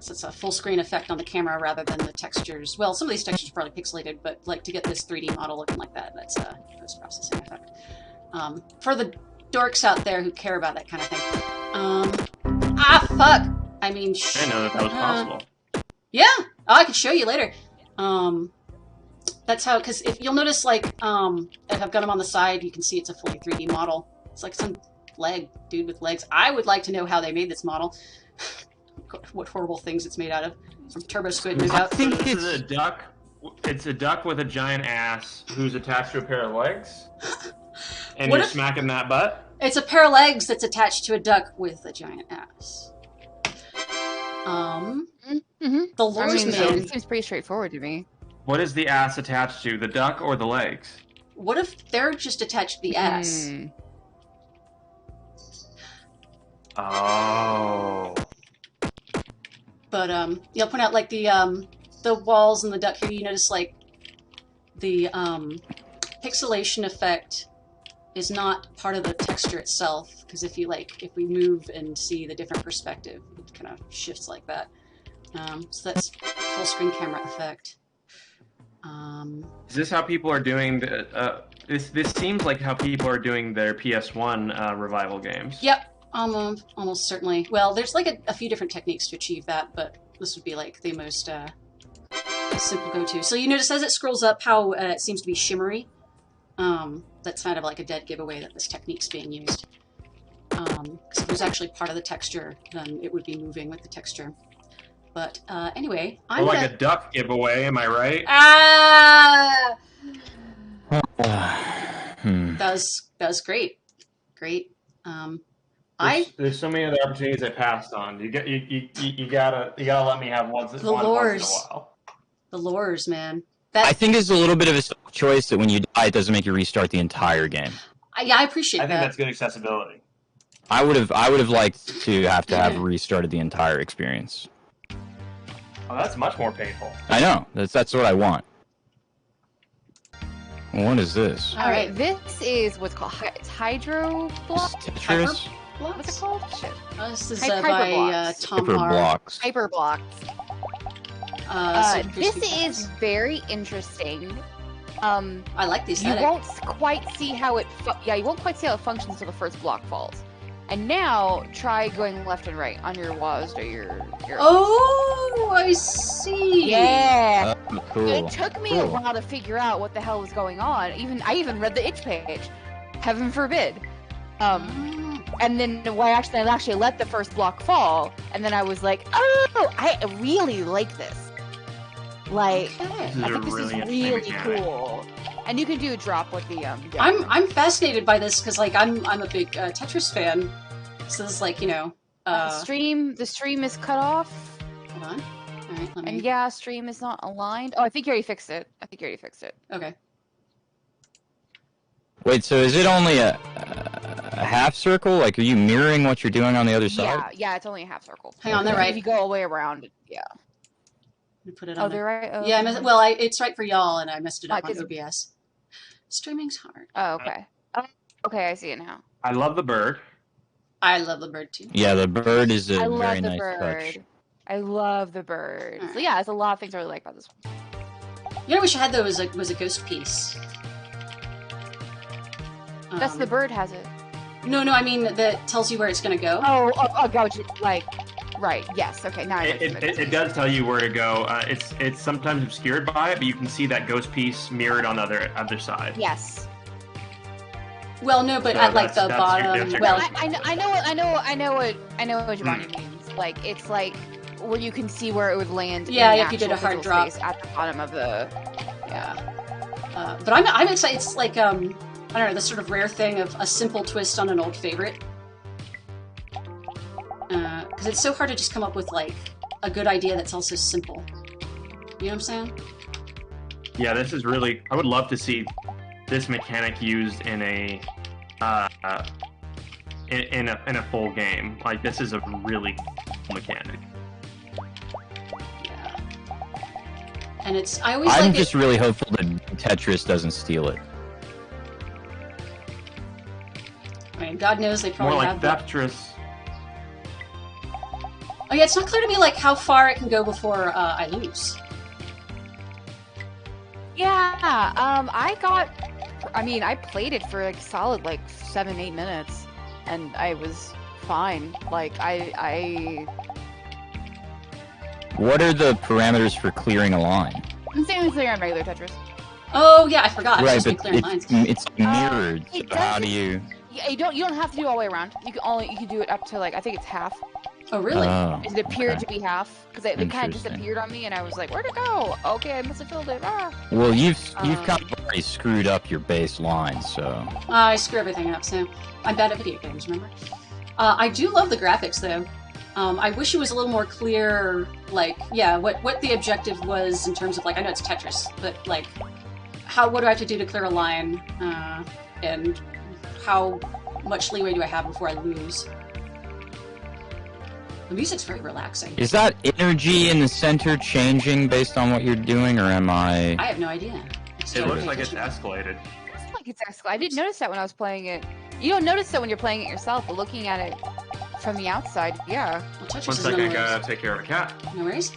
So it's a full screen effect on the camera rather than the textures. Well, some of these textures are probably pixelated, but like to get this 3D model looking like that, that's a post-processing effect. For the dorks out there who care about that kind of thing. Fuck! I mean, I didn't know that was possible. yeah! Oh, I can show you later. That's how, because if you'll notice, like, if I've got them on the side, you can see it's a fully 3D model. It's like some dude with legs. I would like to know how they made this model. What horrible things it's made out of. Some turbo squid, no I doubt. think This is a duck. It's a duck with a giant ass who's attached to a pair of legs, and What you're if- smacking that butt. It's a pair of legs that's attached to a duck with a giant ass. Mm-hmm. The I lures mean, man. it seems pretty straightforward to me. What is the ass attached to? The duck or the legs? What if they're just attached to the ass? Hmm. Oh. But you'll point out like the walls and the duck here. You notice like the pixelation effect is not part of the texture itself, because if we move and see the different perspective, it kind of shifts like that. So that's full screen camera effect. Is this how people are doing the? This seems like how people are doing their PS1 revival games. Yep, almost certainly. Well, there's like a few different techniques to achieve that, but this would be like the most simple go-to. So you notice as it scrolls up how it seems to be shimmery. That's kind of like a dead giveaway that this technique's being used. Because if it was actually part of the texture, then it would be moving with the texture. But anyway, I'm like a duck giveaway, am I right? Ah! That was great. Great. There's so many other opportunities I passed on. You gotta let me have once in a while. The lures, man. I think it's a little bit of a choice that when you die, it doesn't make you restart the entire game. Yeah, I appreciate that. I think that's good accessibility. I would have liked to have restarted the entire experience. Oh, that's much more painful. I know. That's what I want. What is this? All right, this is what's called Hydro Block. Tetris? What's it called? Shit. This is by Tom Hyper Har. Blocks. Hyper Blocks. This is very interesting. I like the aesthetic. You won't quite see how it. You won't quite see how it functions until the first block falls. And now try going left and right on your WASD or your. Oh, I see. Yeah. Cool. It took me a while to figure out what the hell was going on. I even read the itch page. Heaven forbid. And then I actually let the first block fall, and then I was like, oh, I really like this. Like, I think this is really cool. And you can do a drop with the I'm fascinated by this because like I'm a big Tetris fan, so this is like the stream is cut off. Hold on. All right, let me. And yeah, stream is not aligned. Oh, I think you already fixed it. Okay. Wait, so is it only a half circle? Like, are you mirroring what you're doing on the other side? Yeah, it's only a half circle. Hang on, they're right. If you go all the way around, yeah. Let me put it on. They're right. Oh, yeah, it's right for y'all, and I messed it up on OBS. Streaming's hard. Oh, okay. Okay, I see it now. I love the bird. I love the bird too. Yeah, the bird is a very nice touch. I love the bird. Right. So yeah, there's a lot of things I really like about this one. You know, I wish I had those was a ghost piece. That's the bird has it. No, I mean that tells you where it's gonna go. Oh, gotcha. Like, right? Yes. Okay. Now it does tell you where to go. It's sometimes obscured by it, but you can see that ghost piece mirrored on the other side. Yes. Well, no, but So at like the that's bottom. your Well, I know what Giovanni means. Like, it's like where you can see where it would land. Yeah, in the if you did a actual hard physical drop space at the bottom of the. Yeah. But I'm excited. It's like I don't know, the sort of rare thing of a simple twist on an old favorite. Because it's so hard to just come up with like a good idea that's also simple. You know what I'm saying? Yeah, this is really. I would love to see this mechanic used in a in a full game. Like, this is a really cool mechanic. Yeah. And it's I'm just really hopeful that Tetris doesn't steal it. I mean, God knows they probably More like have that. Tetris. Oh yeah, it's not clear to me like how far it can go before I lose. Yeah. I played it for like solid 7-8 minutes, and I was fine. Like I. What are the parameters for clearing a line? Same as clear on regular Tetris. Oh yeah, I forgot. Right, It's but lines. it's mirrored. So how do you? Yeah, you don't have to do it all the way around. You can do it up to I think it's half. Oh really? It appeared to be half because it kind of disappeared on me, and I was like, "Where'd it go? Okay, I must have filled it." Well, you've kind of already screwed up your base line, so. I screw everything up, so I'm bad at video games. Remember? I do love the graphics though. I wish it was a little more clear, what the objective was in terms of I know it's Tetris, but what do I have to do to clear a line, and how much leeway do I have before I lose? The music's very relaxing. Is that energy in the center changing based on what you're doing, or am I? I have no idea. It looks like it's escalated. It looks like it's escalated. I didn't notice that when I was playing it. You don't notice that when you're playing it yourself, but looking at it from the outside, yeah. Well, Tetris One is second, one I of gotta those. take care of a cat. No worries.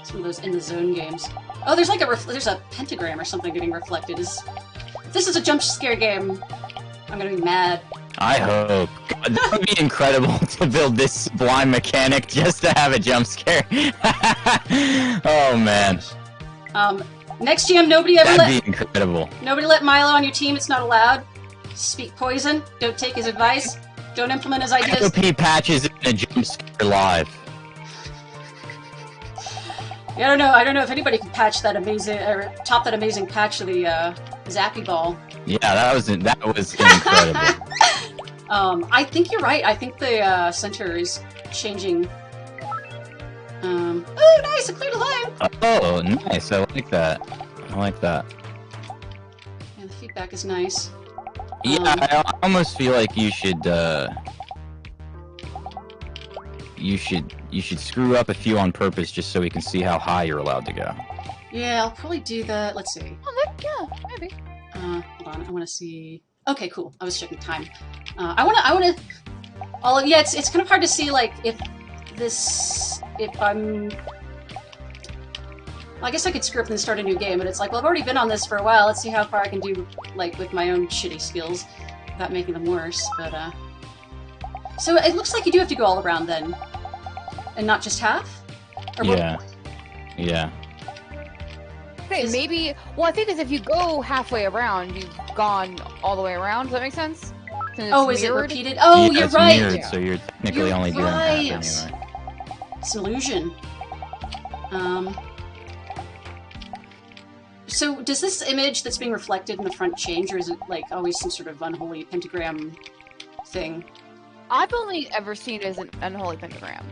It's one of those in the zone games. Oh, there's like there's a pentagram or something getting reflected. If this is a jump scare game, I'm gonna be mad. I hope. God, that would be incredible to build this sublime mechanic just to have a jump scare. Oh man. Next GM, nobody That'd be incredible. Nobody let Milo on your team. It's not allowed. Speak poison. Don't take his advice. Don't implement his I ideas. hope he patches in a jump scare live. Yeah, I don't know if anybody can patch that amazing, or top that amazing patch of the Zappy Ball. Yeah, that was incredible. I think you're right. I think the center is changing. Oh, nice! I cleared a line! Oh, nice. I like that. Yeah, the feedback is nice. Yeah, I almost feel like you should screw up a few on purpose just so we can see how high you're allowed to go. Yeah, I'll probably do that. Let's see. Oh, yeah, maybe. Hold on. I want to see. Okay, cool. I was checking time. I want to. Yeah, it's kind of hard to see like if I'm. Well, I guess I could script and start a new game, but it's like, well, I've already been on this for a while. Let's see how far I can do, like, with my own shitty skills, without making them worse. But so it looks like you do have to go all around then, and not just half. Or Yeah. Yeah. Okay, maybe. Well, I think is if you go halfway around, you've gone all the way around. Does that make sense? Oh, is it repeated? Oh, Yeah, you're it's right. Mirrored, so you're technically You're only doing right. half anyway. It's an illusion. So does this image that's being reflected in the front change, or is it like always some sort of unholy pentagram thing? I've only ever seen it as an unholy pentagram.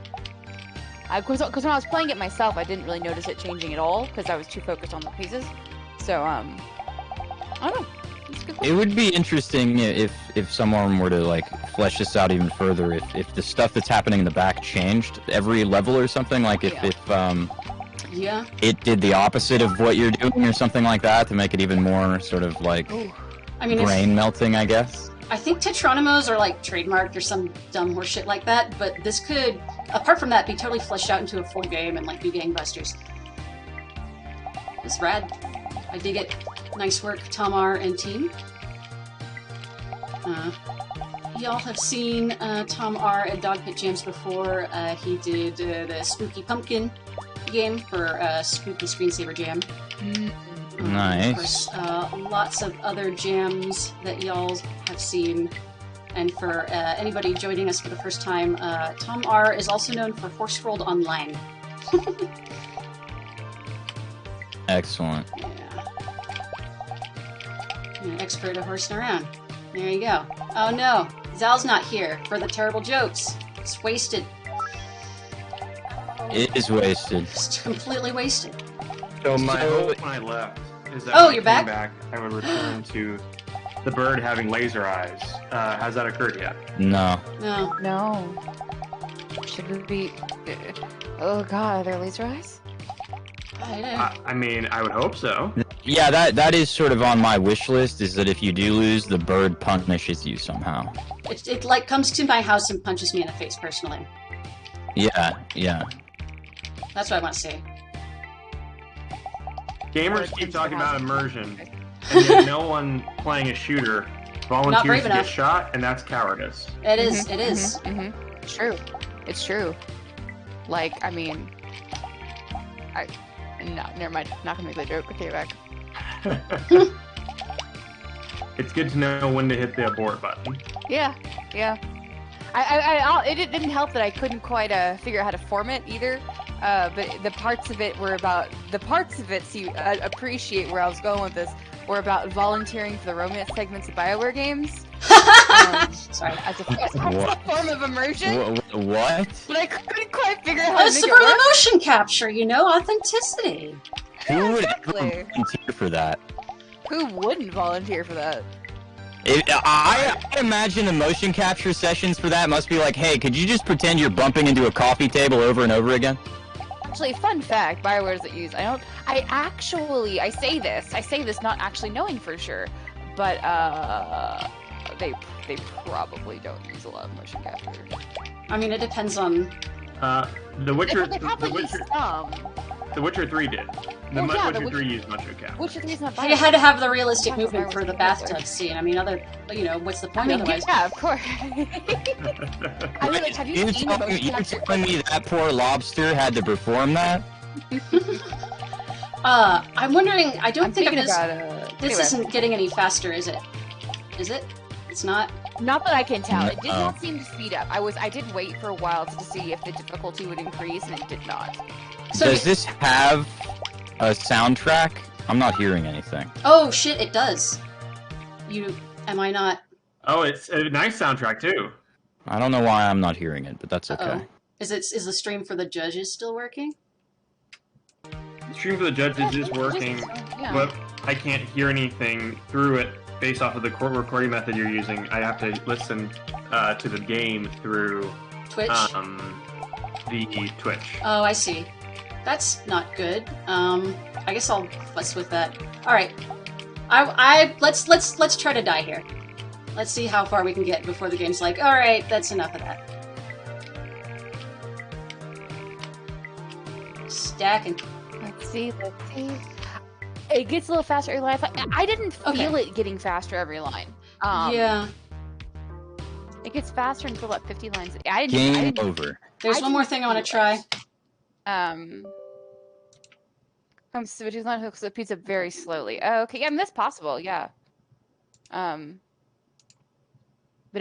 Because when I was playing it myself, I didn't really notice it changing at all because I was too focused on the pieces. So I don't know. It's a good It question. would be interesting if someone were to like flesh this out even further. If the stuff that's happening in the back changed every level or something. Like if Yeah. it did the opposite of what you're doing or something like that to make it even more sort of like I mean, brain melting, I guess. I think Tetronymos are like trademarked or some dumb horseshit like that, but this could, apart from that, be totally fleshed out into a full game and like be gangbusters. It's rad. I dig it. Nice work, Tamar and team. Y'all have seen Tom R. at Dog Pit Jams before. He did the Spooky Pumpkin game for Spooky Screensaver Jam. Nice. Of course, lots of other jams that y'all have seen. And for anybody joining us for the first time, Tom R. is also known for Horse Rolled Online. Excellent. Yeah. An expert at horsing around. There you go. Oh no, Zal's not here for the terrible jokes. It's wasted. It is wasted. It's completely wasted. So my hope when I left is that Oh, when I you're came back? I would return to the bird having laser eyes. Has that occurred yet? No. No. No. Should we be? Oh God, are there laser eyes? I know. I mean, I would hope so. Yeah, that is sort of on my wish list, is that if you do lose, the bird punishes you somehow. It like comes to my house and punches me in the face personally. Yeah, yeah. That's what I want to see. Gamers keep talking about immersion, and yet no one playing a shooter volunteers brave to enough. get shot, and that's cowardice. It is. It is. It's true. It's true. Like, I mean, no, never mind. Not gonna make that joke. Okay, back. It's good to know when to hit the abort button. Yeah, yeah. It didn't help that I couldn't quite figure out how to form it either. But the parts of it, so you appreciate where I was going with this, were about volunteering for the romance segments of BioWare games. Sorry. As a form of immersion. What? But I couldn't quite figure out how to It's make it for work. emotion capture, you know, authenticity. Who would Exactly. ever volunteer for that? Who wouldn't volunteer for that? I imagine the motion capture sessions for that must be like, hey, could you just pretend you're bumping into a coffee table over and over again? Actually, fun fact, BioWare doesn't use. I say this not actually knowing for sure, but they probably don't use a lot of motion capture. I mean, it depends on. The Witcher. They probably The use Witcher. some. The Witcher 3 did. The Well, yeah, Witcher 3 used much of cap. Witcher 3 is not You had to have the realistic Talking movement about for the Witcher. bathtub scene. I mean, what's the point I mean, otherwise? yeah, of course. I mean, like, have you You're seen the telling, motion you're capture? telling me that poor lobster had to perform that? I'm wondering. I don't I'm think of thinking this. about This anyway, isn't getting any faster, is it? Is it? It's not. not that I can tell. It did No. not seem to speed up. I did wait for a while to see if the difficulty would increase, and it did not. So Does this have a soundtrack? I'm not hearing anything. Oh shit! It does. Am I not? Oh, it's a nice soundtrack too. I don't know why I'm not hearing it, but that's okay. Uh-oh. Is the stream for the judges still working? The stream for the judges is working, Yeah. but I can't hear anything through it based off of the recording method you're using. I have to listen to the game through Twitch. the Twitch. Oh, I see. That's not good. I guess I'll fuss with that. All right. Let's try to die here. Let's see how far we can get before the game's like, all right, that's enough of that. Stacking. Let's see. It gets a little faster every line. I didn't feel it getting faster every line. Yeah. It gets faster until about 50 lines. Game over. There's one more thing I want to try. Switches on hooks the pizza very slowly. Oh, okay, yeah, I mean, that's possible, yeah. But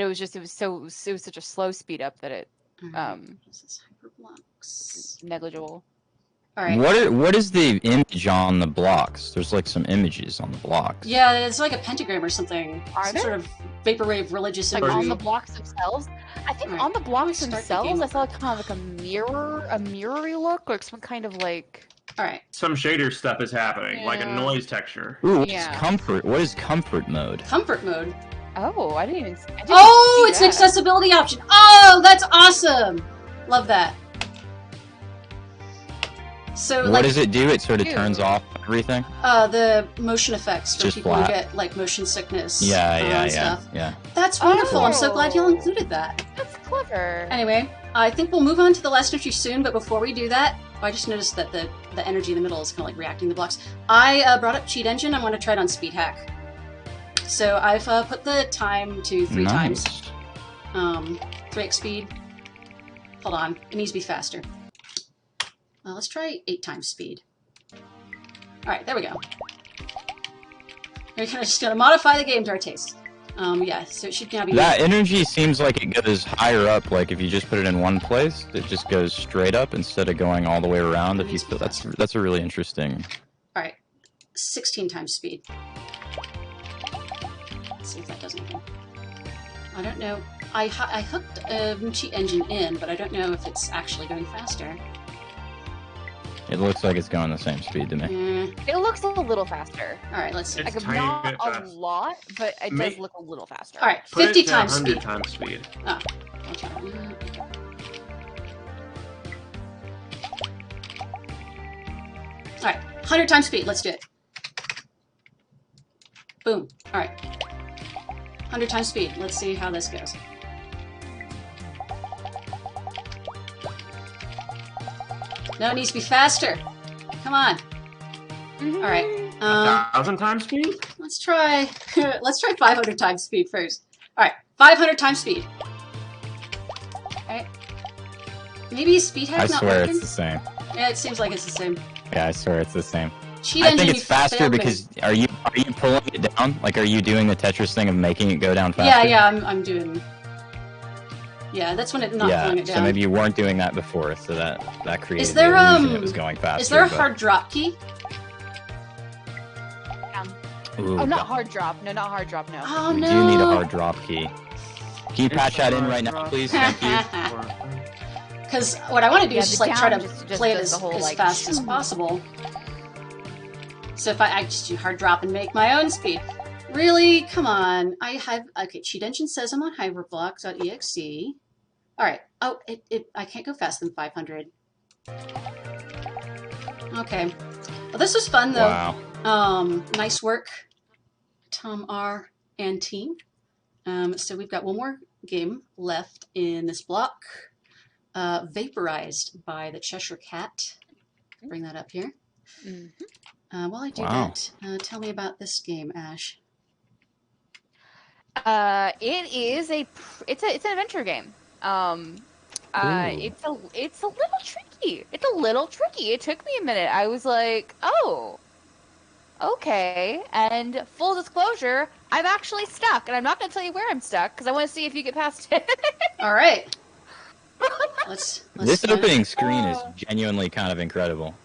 it was such a slow speed up that it This is hyperblocks. negligible. All right. What is the image on the blocks? There's like some images on the blocks. Yeah, it's like a pentagram or something. Are Some there? sort of vaporwave religious Like imagery. on the blocks themselves. I think Alright, on the blocks start the themselves, game I saw kind of like a mirrory look, like some kind of like. All right. Some shader stuff is happening, like a Yeah. noise texture. Ooh, what's Yeah. comfort? What is comfort mode? Comfort mode. Oh, I didn't even. Oh, it's an accessibility option. Oh, that's awesome. Love that. So, What like, does it do? It sort of Ew. turns off everything. the motion effects for Just people who flat. get like motion sickness. Yeah. and stuff. Yeah. That's wonderful. I'm so Oh. glad y'all included that. That's clever. Anyway, I think we'll move on to the last entry soon, but before we do that, I just noticed that the energy in the middle is kind of like reacting to the blocks. I brought up Cheat Engine. I want to try it on Speed Hack. So I've put the time to 3 times. 3x speed. Hold on, it needs to be faster. Let's try 8 times speed. Alright, there we go. We're just going to modify the game to our taste. Yeah, so it should now be... That energy seems like it goes higher up. Like if you just put it in one place, it just goes straight up instead of going all the way around. If you feel that's a really interesting. Alright, 16 times speed. Let's see if that does anything. I don't know. I hooked Cheat Engine in, but I don't know if it's actually going faster. It looks like it's going the same speed to me. It looks a little faster. Alright, let's see. It's Like tiny not bit a fast. lot, but it does look a little faster. Alright, Put 50 it to times 100 speed. times speed. Ah, I'll try that. Alright, 100 times speed, let's do it. Boom. Alright. 100 times speed, let's see how this goes. No, it needs to be faster. Come on. Alright. 1,000 times speed? Let's try 500 times speed first. Alright, 500 times speed. Alright. Maybe speed hack I not swear working? it's the same. Yeah, it seems like it's the same. Yeah, I swear it's the same. Cheat I Engine, think you it's faster failed me. because are you pulling it down? Like, are you doing the Tetris thing of making it go down faster? Yeah, I'm doing. Yeah, that's when it not pulling it down. So maybe you weren't doing that before, so that created Is there, the illusion it was going faster. Is there a but- hard drop key? Ooh, Oh, not hard drop. No, not hard drop. No. Oh we no. do need a hard drop key. Can you patch that in right now, please? Thank you. Because what I want to do Yeah, is just the like try to down just play it does as, the whole, as like, fast as possible. So if I just do hard drop and make my own speed. Really? Come on. Okay, Cheat Engine says I'm on hyperblocks.exe. Alright. Oh, I can't go faster than 500. Okay. Well, this was fun, though. Wow. Nice work, Tom R. and team. So we've got one more game left in this block. Vaporized by the Cheshire Cat. bring that up here. While I do Wow. that, tell me about this game, Ash. It is it's an adventure game. It's a little tricky. It's a little tricky. It took me a minute. I was like, oh, okay. And full disclosure, I'm actually stuck, and I'm not going to tell you where I'm stuck because I want to see if you get past it. All right. Let's This opening screen is genuinely kind of incredible.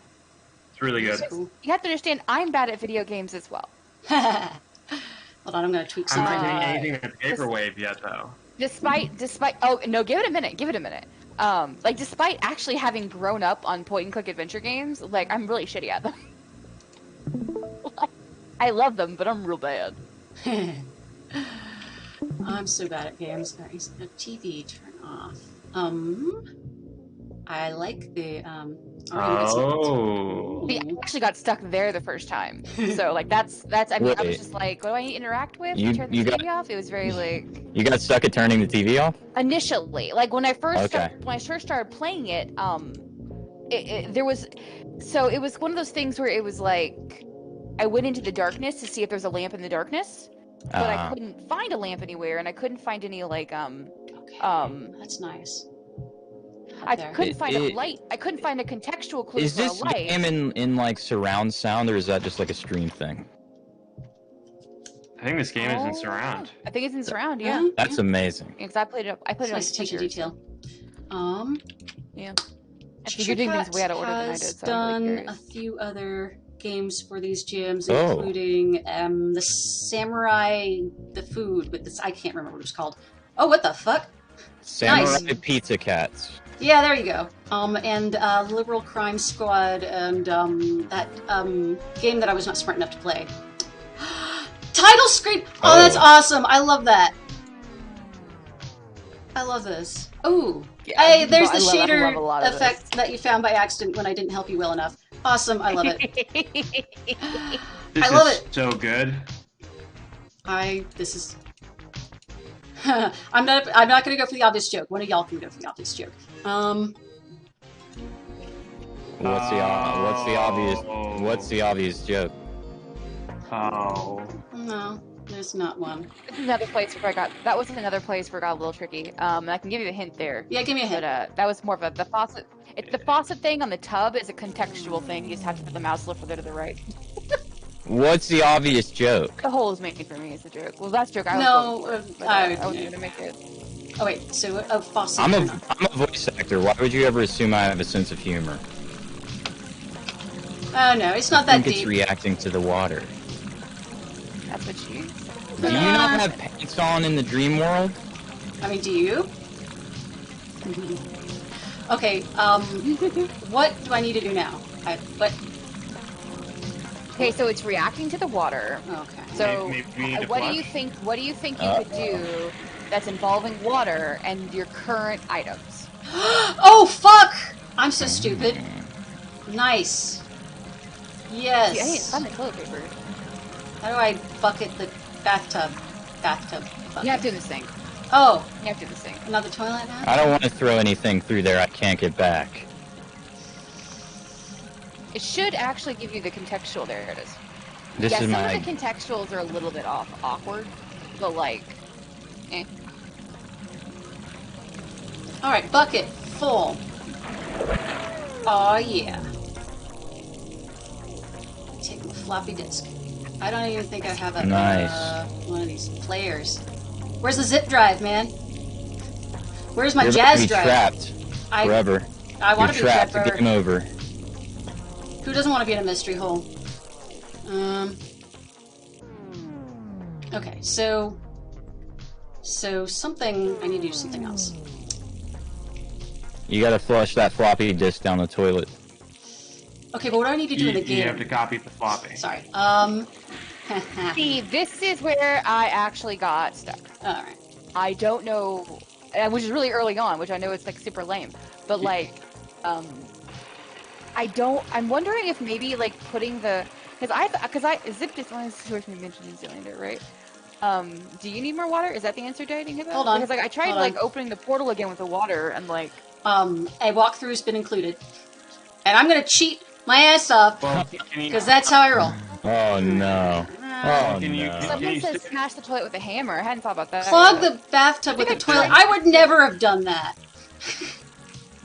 It's really good. Cool. You have to understand, I'm bad at video games as well. Hold on, I'm going to tweak I'm something. not getting anything that's vaporwave yet, though. Despite oh no, give it a minute. Like despite actually having grown up on point and click adventure games, like I'm really shitty at them. I love them, but I'm real bad. I'm so bad at games. TV, turn off. I like the We actually got stuck there the first time, so like that's. I mean, I was just like, what do I need to interact with? Turn the TV off. It was very like. You got stuck at turning the TV off? Initially, like when I first started playing it, there was, so it was one of those things where it was like, I went into the darkness to see if there's a lamp in the darkness, but I couldn't find a lamp anywhere, and I couldn't find any like that's nice. I couldn't find a light. I couldn't find a contextual clue for a light. Is this game in like surround sound, or is that just like a stream thing? I think this game is in surround. I think it's in surround. Yeah, that's amazing. Because I played it. I played it on nice attention speakers. Detail. Yeah. I think you're doing things way out of order than I did. So I'm really done a few other games for these gyms, including the Samurai, the food with this. I can't remember what it was called. Oh, what the fuck? Samurai Pizza Cats. Yeah, there you go. And Liberal Crime Squad, and that game that I was not smart enough to play. Title screen! Oh, that's awesome! I love that. I love this. Ooh. Yeah, hey, there's the shader shader effect that you found by accident when I didn't help you well enough. Awesome, I love it. I love it. So good. This is... I'm not gonna go for the obvious joke. One of y'all can go for the obvious joke. What's the obvious joke? Oh. No, there's not one. This is another place where that was another place where it got a little tricky. I can give you a hint there. Yeah, give me a hint. But that was more of the faucet. The faucet thing on the tub is a contextual thing. You just have to put the mouse a little further to the right. What's the obvious joke? The hole is making for me as a joke. Well, that's a joke I wasn't gonna make it. Oh wait, so a faucet. I'm a voice actor. Why would you ever assume I have a sense of humor? Oh no, it's not that deep. I think it's reacting to the water. That's what you. Do you not have pants on in the dream world? I mean, do you? Okay. What do I need to do now? Okay, so it's reacting to the water. Okay. So what do you think? What do you think you could do that's involving water and your current items? Oh fuck! I'm so stupid. Nice. Yes. See, I need to find the toilet paper. How do I bucket the bathtub? Bucket. You have to do this thing. Oh. You have to do this thing. Not the toilet now? I don't want to throw anything through there I can't get back. It should actually give you the contextual. There it is. Some of the contextuals are a little bit awkward, but like, eh. All right, bucket full. Oh yeah. Take the floppy disk. I don't even think I have a one of these players. Where's the zip drive, man? Where's my jazz drive? Trapped forever. I want to be trapped forever. Game over. Who doesn't want to be in a mystery hole? Okay, so something, I need to do something else. You gotta flush that floppy disk down the toilet. Okay, but what do I need to do in the game? You have to copy the floppy. Sorry. See, this is where I actually got stuck. Alright. I don't know, which is really early on, which I know it's like super lame, but like, I'm wondering if maybe like putting the, because I zipped is one of the situation we mentioned in Zealander, right? Do you need more water? Is that the answer, Dad? Hold on. Because like I tried like opening the portal again with the water and like. A walkthrough has been included, and I'm gonna cheat My ass off. Well, can you, Because that's how I roll. Oh no. Oh Can you- no. can Someone you said sit- smash the toilet with a hammer. I hadn't thought about that. Clog yet. the bathtub with a think I toilet. tried- I would never have done that.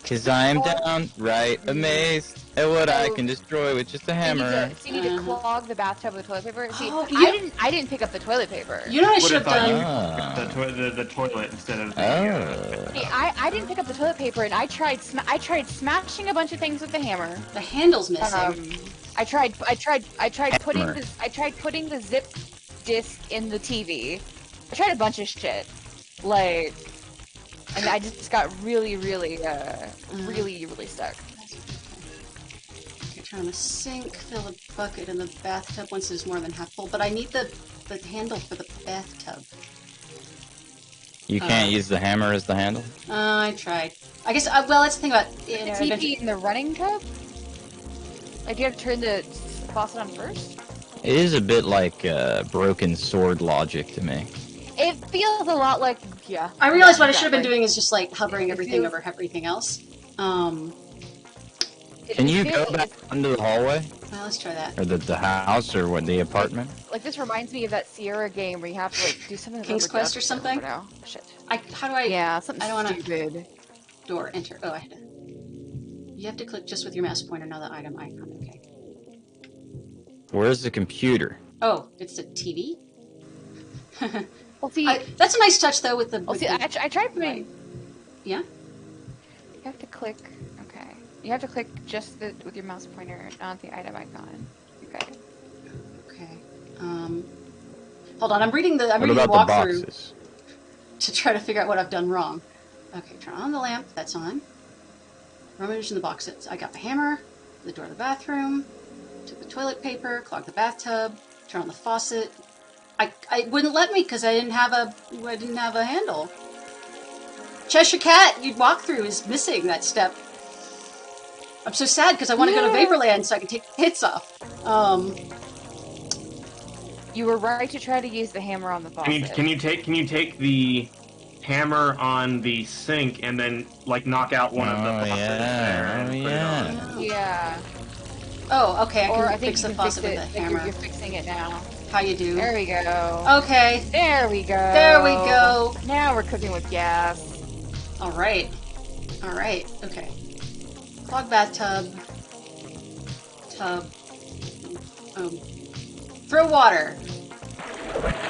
Cause I'm downright amazed at what I can destroy with just a hammer. So you need to clog the bathtub with toilet paper. See, Oh, I didn't pick up the toilet paper. You know what I Would should have have thought done? the toilet instead of the. Oh. See, I didn't pick up the toilet paper, and I tried smashing a bunch of things with the hammer. The handle's missing. I tried putting Hammer. putting the zip disc in the TV. I tried a bunch of shit, like, and I just got really stuck. Okay, turn on the sink, fill the bucket in the bathtub once it's more than half full, but I need the handle for the bathtub. You can't use the hammer as the handle? I tried. I guess, well, let's think about The TV in the running tub. Like, you have to turn the faucet on first. It is a bit like broken sword logic to me. It feels a lot like, yeah. I realized what I exactly. should have been doing is just like hovering everything over everything else. Can you go back under the hallway? Well, let's try that. Or the house, or what, the apartment? Like, this reminds me of that Sierra game where you have to, like, do something. King's Quest or something? No, shit. How do I? Yeah, something I don't wanna- stupid. Door, enter. Oh, I had to. You have to click just with your mouse pointer, not the item icon. Okay. Where's the computer? Oh, it's a TV? Well, see, That's a nice touch, though, with the. well, with see, the- I tried putting. Yeah? You have to click. Okay. You have to click just with your mouse pointer, not the item icon. Okay. Okay. Hold on. I'm reading the What walkthrough about the boxes? to try to figure out what I've done wrong. Okay, turn on the lamp. That's on. Rummage in the boxes. I got the hammer, the door of the bathroom, took the toilet paper, clogged the bathtub, turn on the faucet. I wouldn't let me because I didn't have a handle. Cheshire Cat you'd walk through is missing that step. I'm so sad because I want to go to Vaporland so I can take the hits off. You were right to try to use the hammer on the faucet. Can you take the hammer on the sink and then like knock out one of the faucets there and put it on? Yeah. Oh, okay. I Or can I think fix you the can faucet with fix the it. hammer. You're fixing it now. How you do? There we go. Okay. There we go. There we go. Now we're cooking with gas. All right. All right. Okay. Clog bathtub. Tub. Throw water.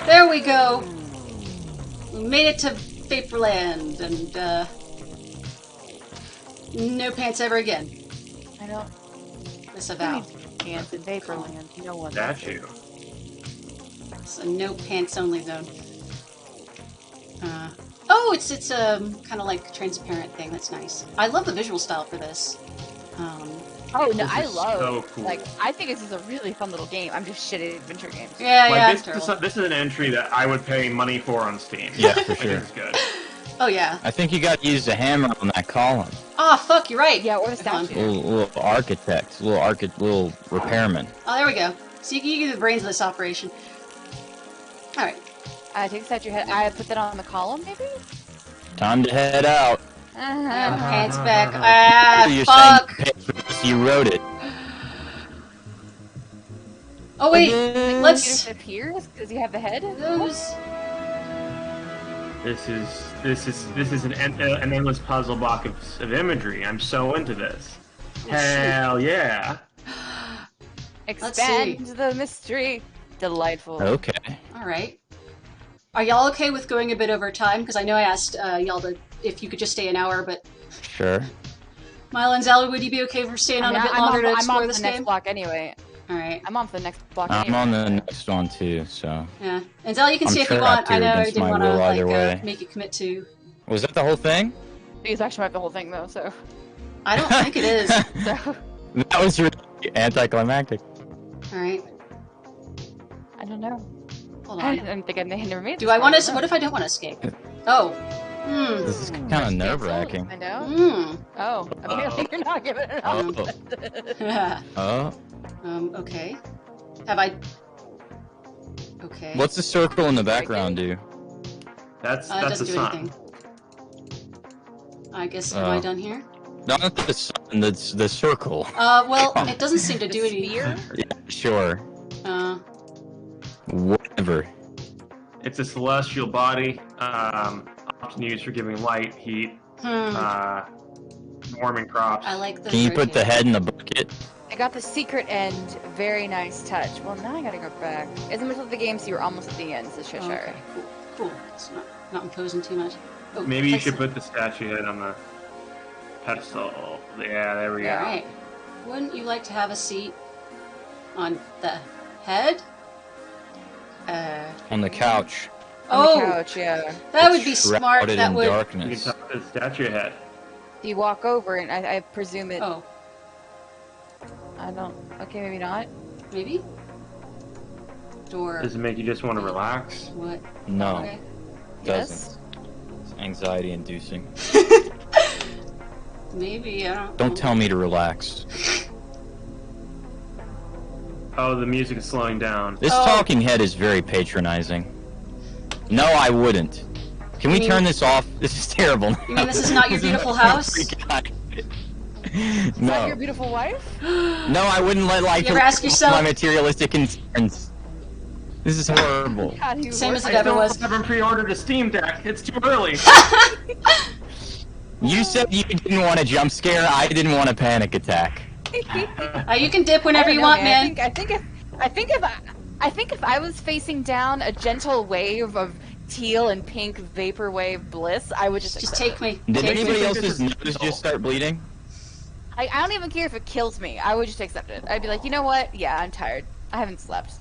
There we go. We made it to Vaporland, and no pants ever again. I don't. This a vow. Pants in Vaporland. No one. Statue. It's a no pants only zone. Oh, it's kind of like transparent thing. That's nice. I love the visual style for this. Oh no, This I is love. so cool. Like, I think this is a really fun little game. I'm just shit at adventure games. Yeah, Like yeah. this is an entry that I would pay money for on Steam. Yeah, for Like, sure. this is good. Oh yeah. I think you got to use the hammer on that column. Ah, fuck. You're right. Yeah, or the Hold on. statue. Little architect, little repairman. Oh, there we go. So you can do the brains of this operation. All right. I take the statue head. I put that on the column, maybe. Time to head out. Pants back. Ah, You're fuck. saying you wrote it. Oh wait. It Let's. just appears because you have the head. Those. This is an endless puzzle block of imagery. I'm so into this. Hell yeah! Expand the mystery. Delightful. Okay. All right. Are y'all okay with going a bit over time? Because I know I asked y'all if you could just stay an hour, but Sure. Milo and Zally, would you be okay for staying on a bit longer to explore this I'm on the next game? block anyway. All right. I'm on for the next block. I'm anyway. on the next one too, so. Yeah. And Zally, you can I'm stay if you trapped want. I here know I against didn't my want to will either way. make you commit to. Was that the whole thing? He's actually the whole thing though, so. I don't think it is. So That was really anticlimactic. All right. I don't know. Hold I on. don't think I never made. Do this I want far, to? What if I don't want to escape? Oh. Hmm. This is kind of nerve-wracking. I know. Hmm. Oh, apparently you're not giving it up. Oh. Okay. Have I? Okay. What's the circle in the background do? That's It the doesn't do sun. anything. I guess am I done here? Not the sun, the circle. Well, God. it doesn't seem to do The any. sphere? Yeah, sure. Whatever. It's a celestial body, often used for giving light, heat, warming crops. I like the. Can you put the head in the bucket? I got the secret end. Very nice touch. Well, now I gotta go back. It's the middle of the game, so you're almost at the end, so sure. Okay, cool. It's not imposing too much. Oh, Maybe you place should it. put the statue head on the pedestal. Yeah, there we go. All right. Wouldn't you like to have a seat on the head? On the couch. On the couch, yeah. That would be smart. Shrouded That in would. You can darkness. talk to the statue head. You walk over, and I presume it. Oh, I don't. Okay, maybe not. maybe. Door. Does it make you just want to relax? What? No, Okay. it Yes. doesn't. It's anxiety-inducing. Maybe I don't. Don't tell me to relax. Oh, the music is slowing down. This Oh. talking head is very patronizing. No, I wouldn't. Can we You mean- turn this off? This is terrible. You mean this is not your beautiful house? Is that your No. beautiful wife? No, I wouldn't let like You ever ask yourself- my materialistic concerns. This is horrible. God, you Same as I it ever still was. haven't pre-ordered a Steam Deck. It's too early. You said you didn't want a jump scare. I didn't want a panic attack. You can dip whenever you want, man. I think if I was facing down a gentle wave of teal and pink vaporwave bliss, I would just Just accept take it. me. Did Take me. anybody This else's is- nose just start bleeding? I don't even care if it kills me. I would just accept it. I'd be like, you know what? Yeah, I'm tired. I haven't slept.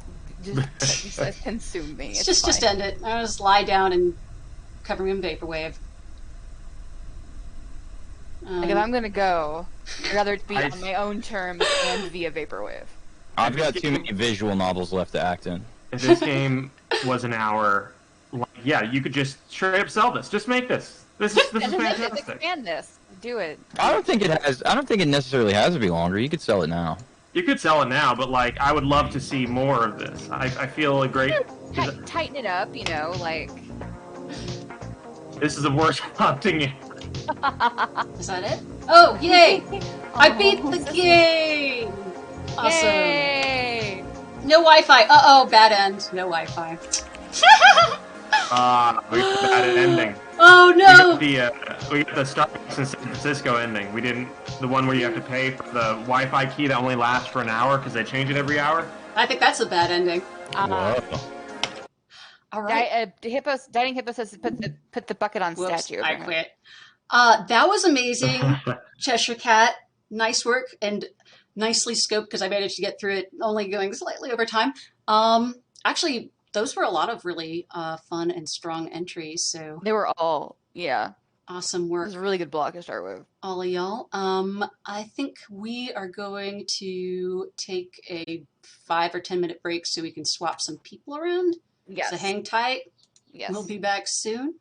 Just consume me. It's Just fine. end it. I'll just lie down and cover me in vaporwave. Like if I'm gonna go, I'd rather it be I- on my own terms and via vaporwave. I've got too many visual novels left to act in. If this game was an hour, like, yeah, you could just straight up sell this. Just make this. This is Just fantastic. expand this. Do it. I don't think it necessarily has to be longer. You could sell it now. You could sell it now, but like, I would love to see more of this. I feel a great. Tighten it up, you know, like. This is the worst haunting. Is that it? Oh, yay! I beat the game! Awesome. Yay! No Wi-Fi. Uh-oh, bad end. No Wi-Fi. We got that ending. Oh no! We got the Starbucks in San Francisco ending. We didn't the one where you have to pay for the Wi-Fi key that only lasts for an hour because they change it every hour. I think that's a bad ending. Whoa. All right. Dining Hippo says to put the bucket on Whoops, statue. I quit. That was amazing, Cheshire Cat. Nice work and nicely scoped because I managed to get through it only going slightly over time. Actually, those were a lot of really fun and strong entries. So They were all, yeah. awesome It work, was a really good block to start with. all of y'all. I think we are going to take a 5 or 10 minute break so we can swap some people around. Yes. So hang tight. Yes. We'll be back soon.